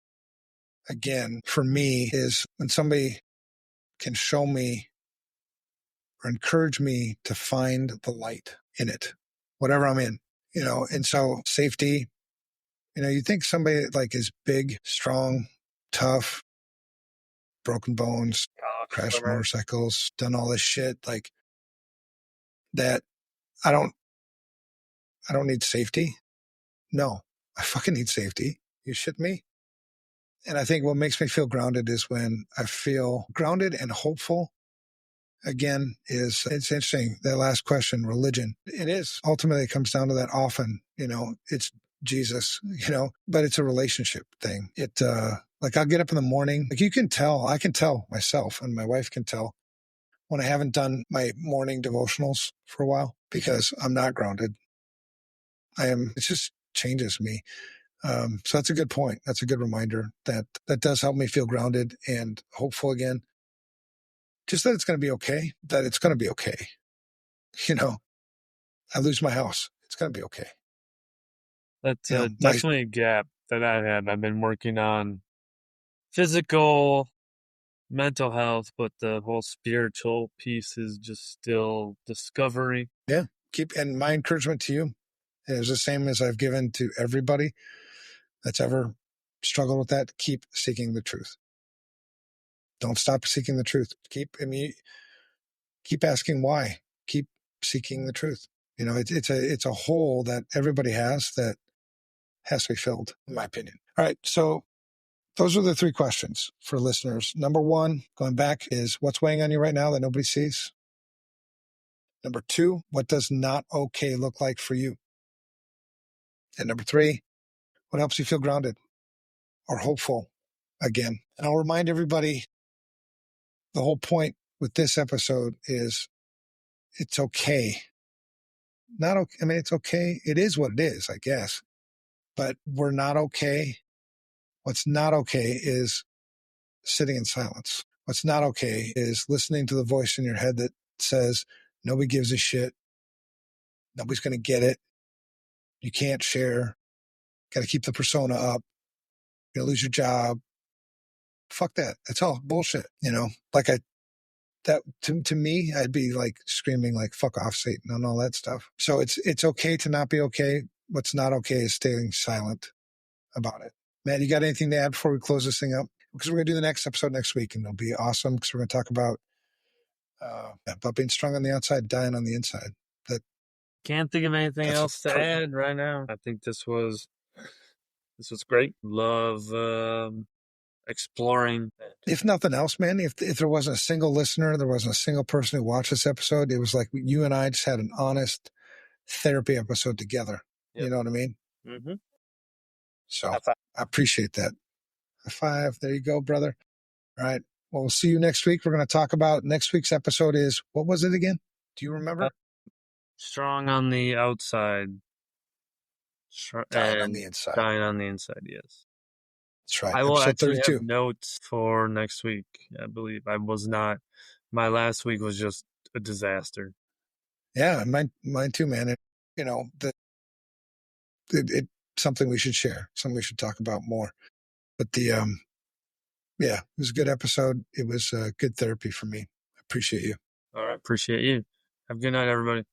again, for me, is when somebody can show me or encourage me to find the light in it, whatever I'm in, and so safety, you think somebody like is big, strong, tough, broken bones, crashed motorcycles, done all this shit like that. I don't need safety. No, I fucking need safety. You shit me? And I think what makes me feel grounded is when I feel grounded and hopeful. Again, it's interesting. That last question, religion. It is. Ultimately, it comes down to that often, it's Jesus, but it's a relationship thing. Like I'll get up in the morning, like I can tell myself and my wife can tell when I haven't done my morning devotionals for a while because I'm not grounded. It just changes me. So that's a good point. That's a good reminder that does help me feel grounded and hopeful again. Just that it's going to be okay, that it's going to be okay. I lose my house. It's going to be okay. That's definitely a gap that I have. I've been working on physical, mental health, but the whole spiritual piece is just still discovery. Yeah. And my encouragement to you is the same as I've given to everybody that's ever struggled with that. Keep seeking the truth. Don't stop seeking the truth. Keep asking why. Keep seeking the truth. It's a hole that everybody has that has to be filled, in my opinion. All right. So those are the three questions for listeners. Number one, going back, is what's weighing on you right now that nobody sees? Number two, what does not okay look like for you? And number three, what helps you feel grounded or hopeful again? And I'll remind everybody, the whole point with this episode is it's okay. Not okay. I mean, it's okay. It is what it is, I guess. But we're not okay. What's not okay is sitting in silence. What's not okay is listening to the voice in your head that says, nobody gives a shit. Nobody's going to get it. You can't share. Got to keep the persona up. You're going to lose your job. Fuck that. That's all bullshit. To me, I'd be like screaming like, fuck off, Satan, and all that stuff. So it's okay to not be okay, what's not okay is staying silent about it. Matt, you got anything to add before we close this thing up? Because we're going to do the next episode next week, and it'll be awesome because we're going to talk about being strong on the outside, dying on the inside. Can't think of anything else to add right now. I think this was great. Love exploring. If nothing else, man, if there wasn't a single listener, there wasn't a single person who watched this episode, it was like you and I just had an honest therapy episode together. Yep. You know what I mean? Mm-hmm. So I appreciate that. High five. There you go, brother. All right. Well, we'll see you next week. We're going to talk about next week's episode is, what was it again? Do you remember? Strong on the outside. Dying on the inside. Dying on the inside, yes. That's right. I will actually have notes for next week, I believe. I was not. My last week was just a disaster. Yeah, mine too, man. It's something we should share, something we should talk about more. But yeah, it was a good episode. It was good therapy for me. I appreciate you. All right, appreciate you. Have a good night, everybody.